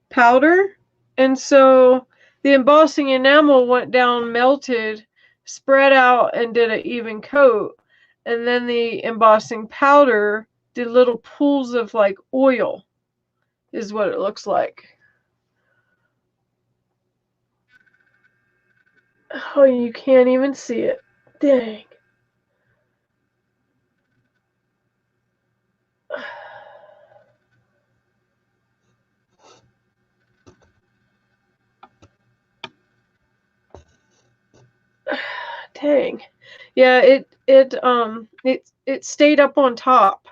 A: powder, and so the embossing enamel went down, melted, spread out, and did an even coat, and then the embossing powder did little pools of like oil, is what it looks like. Oh, you can't even see it. Dang. Dang. Yeah, it stayed up on top.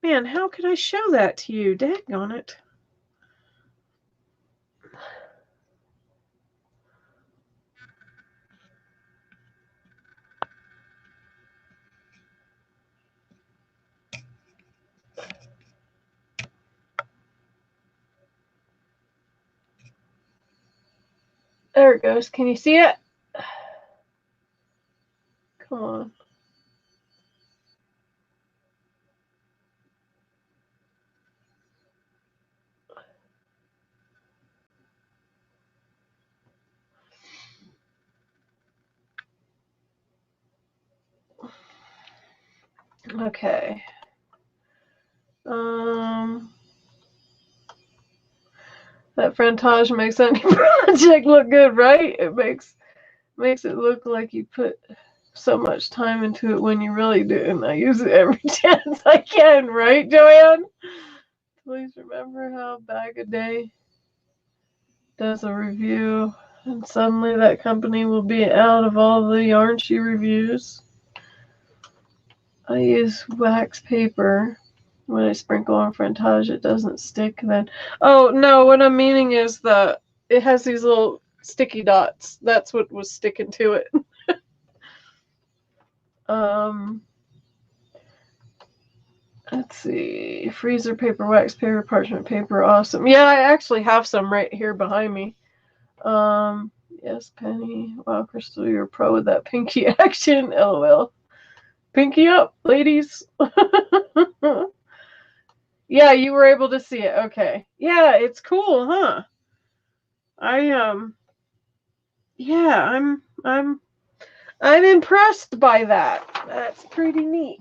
A: Man, how could I show that to you? Daggone it. There it goes. Can you see it? Come on. Okay. That frontage makes any project look good, right? It makes it look like you put so much time into it when you really do, and I use it every chance I can, right, Joanne? Please remember how Bag a Day does a review, and suddenly that company will be out of all the yarn she reviews. I use wax paper. When I sprinkle on frontage, it doesn't stick then. Oh, no, what I'm meaning is that it has these little sticky dots. That's what was sticking to it. Let's see. Freezer paper, wax paper, parchment paper. Awesome. Yeah, I actually have some right here behind me. Yes, Penny. Wow, Crystal, you're a pro with that pinky action. LOL. Pinky up, ladies. Yeah, you were able to see it. Okay. Yeah, it's cool, huh? Yeah, I'm impressed by that. That's pretty neat.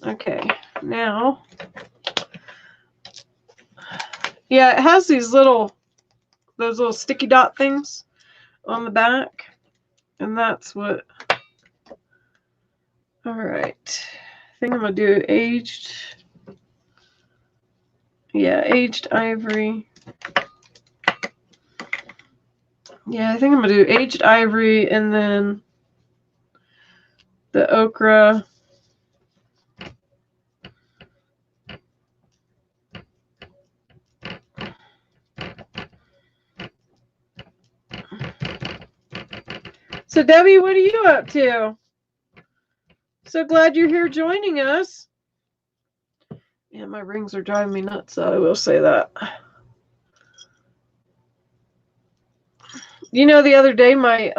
A: Okay. Now, yeah, it has those little sticky dot things on the back, and that's what. All right. I think I'm gonna do aged. Yeah, aged ivory. Yeah, I think I'm gonna do aged ivory and then the ochre. So Debbie, what are you up to? So glad you're here joining us. Yeah, my rings are driving me nuts, so I will say that. You know, the other day my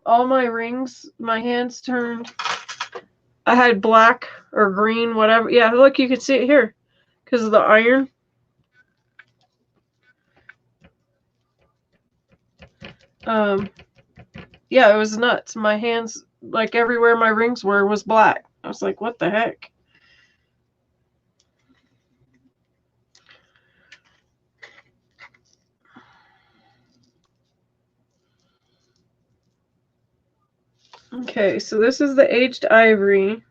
A: all my rings, my hands turned. I had black or green, whatever. Yeah, look, you can see it here because of the iron. Yeah, it was nuts. My hands, like everywhere my rings were, was black. I was like, what the heck? Okay, so this is the aged ivory.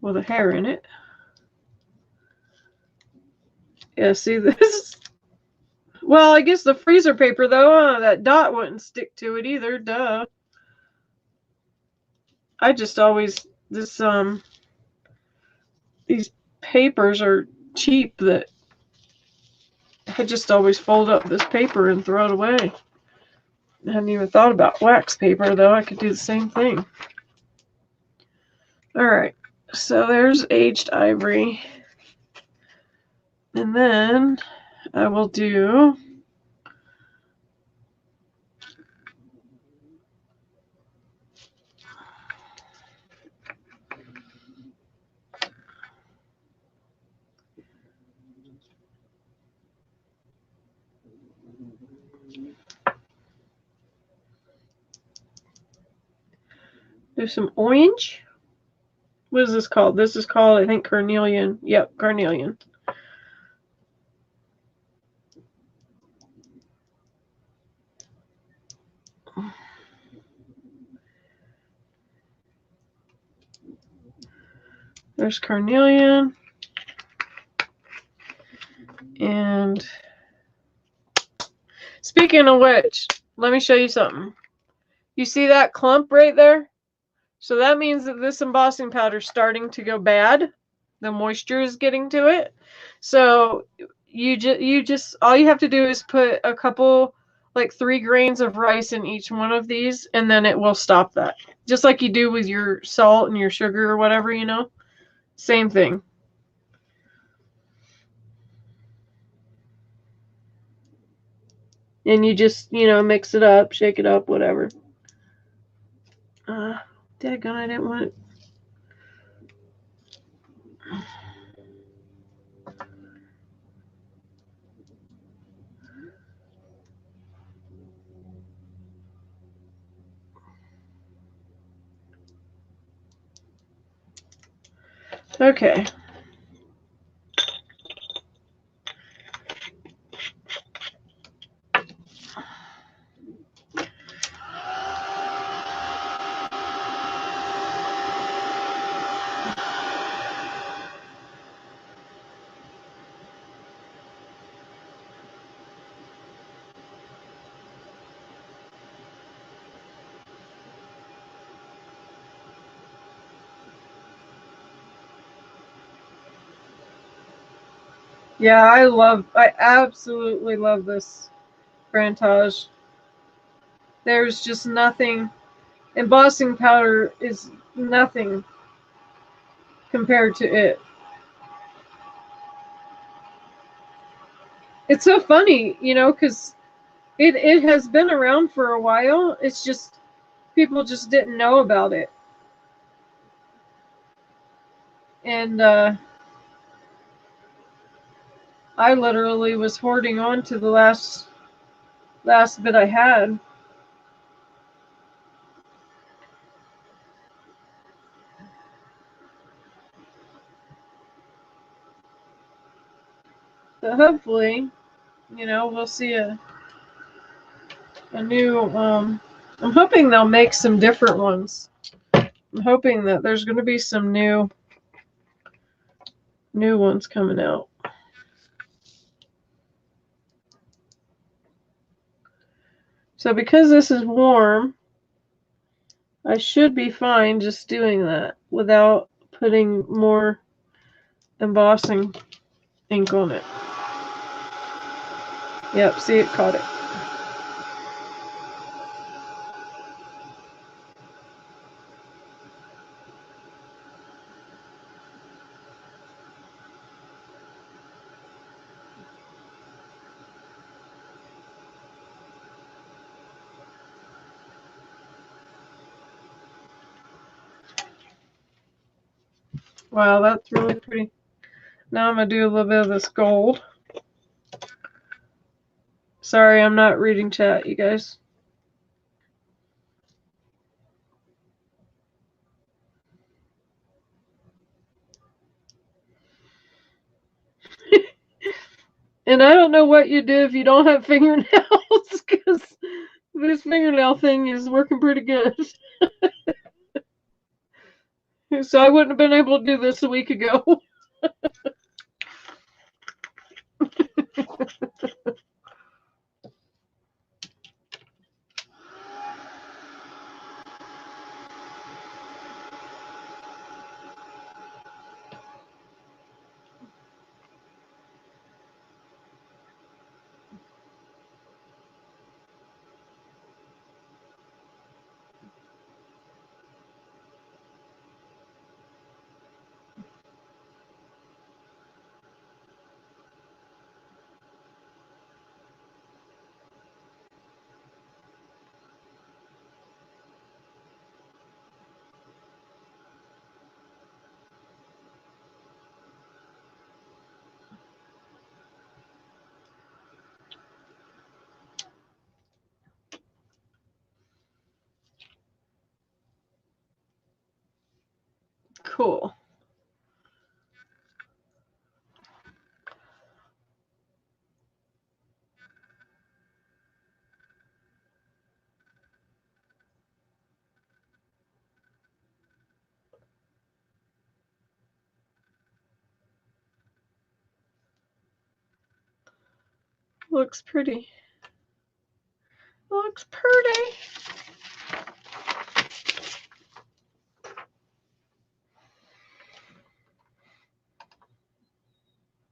A: With a hair in it. Yeah, see this? Well, I guess the freezer paper, though, that dot wouldn't stick to it either. Duh. I just always, these papers are cheap that I just always fold up this paper and throw it away. I hadn't even thought about wax paper, though. I could do the same thing. All right, so there's aged ivory. And then I will do some orange. What is this called? This is called, I think, carnelian. Yep, carnelian. There's carnelian. And speaking of which, let me show you something. You see that clump right there? So that means that this embossing powder is starting to go bad. The moisture is getting to it. So you just all you have to do is put a couple, like 3 grains of rice in each one of these, and then it will stop that. Just like you do with your salt and your sugar or whatever, you know? Same thing. And you just, mix it up, shake it up, whatever. Daggone, I didn't want it. Okay. Yeah, I absolutely love this Grantage. There's just nothing, embossing powder is nothing compared to it. It's so funny, you know, because it has been around for a while. It's just people just didn't know about it. And I literally was hoarding on to the last bit I had. So hopefully, you know, we'll see a new I'm hoping they'll make some different ones. I'm hoping that there's going to be some new ones coming out. So because this is warm, I should be fine just doing that without putting more embossing ink on it. Yep, see, it caught it. Wow, that's really pretty. Now I'm going to do a little bit of this gold. Sorry, I'm not reading chat, you guys. And I don't know what you do if you don't have fingernails, because this fingernail thing is working pretty good. So I wouldn't have been able to do this a week ago. Cool. Looks pretty. Looks pretty.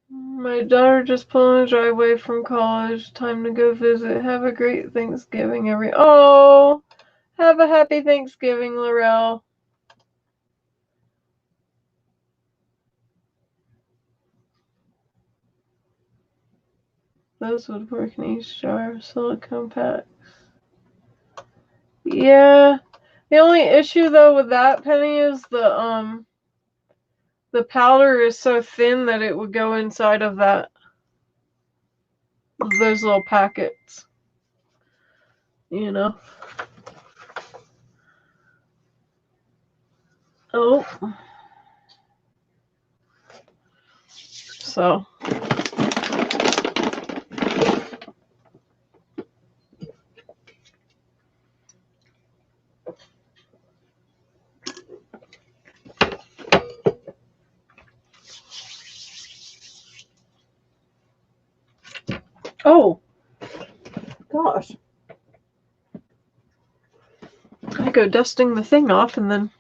A: My daughter just pulled in the driveway from college. Time to go visit. Have a great Thanksgiving, Oh, have a happy Thanksgiving, Laurel. Those would work in each jar. Silicone packs. Yeah. The only issue though with that, Penny, is the powder is so thin that it would go inside of those little packets. You know. Oh. So. Oh. Gosh. I go dusting the thing off and then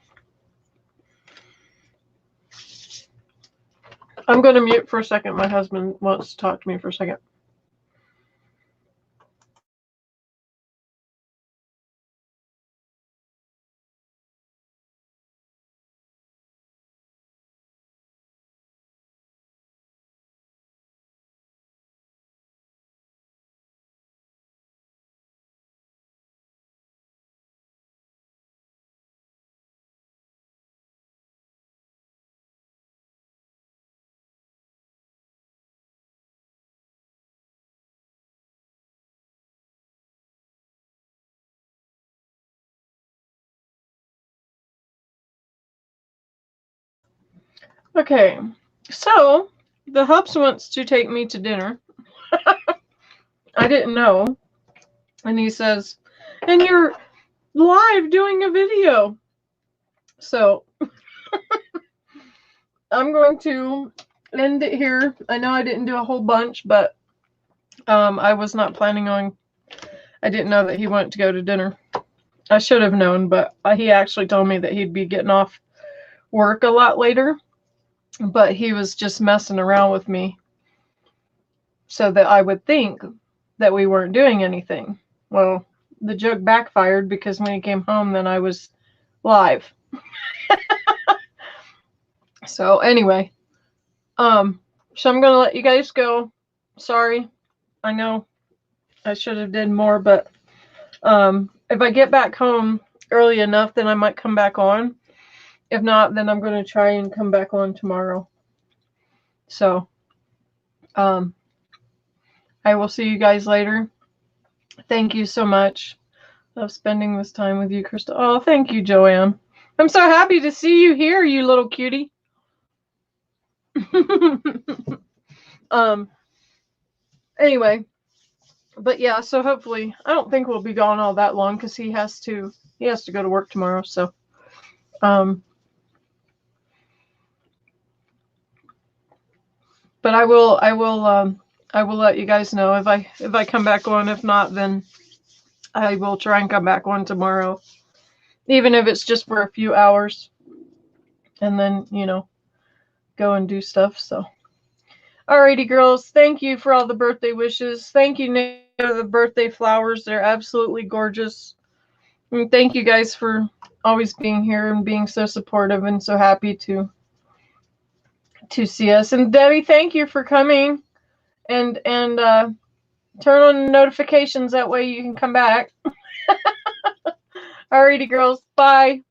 A: I'm going to mute for a second. My husband wants to talk to me for a second. Okay, so the hubs wants to take me to dinner. I didn't know. And he says, and you're live doing a video. So I'm going to end it here. I know I didn't do a whole bunch, but I was not planning on, I didn't know that he wanted to go to dinner. I should have known, but he actually told me that he'd be getting off work a lot later, but he was just messing around with me so that I would think that we weren't doing anything. Well, the joke backfired because when he came home, then I was live. So anyway, so I'm gonna let you guys go. Sorry, I know I should have did more, but if I get back home early enough, then I might come back on. If not, then I'm going to try and come back on tomorrow. So, I will see you guys later. Thank you so much. Love spending this time with you, Crystal. Oh, thank you, Joanne. I'm so happy to see you here, you little cutie. Anyway, but yeah, so hopefully, I don't think we'll be gone all that long because he has to go to work tomorrow. So, but I will let you guys know if I come back on. If not, then I will try and come back on tomorrow, even if it's just for a few hours, and then go and do stuff. So, alrighty, girls, thank you for all the birthday wishes. Thank you, Nick, for the birthday flowers. They're absolutely gorgeous. And thank you guys for always being here and being so supportive and so happy to see us. And Debbie, thank you for coming and turn on notifications. That way you can come back. Alrighty, girls. Bye.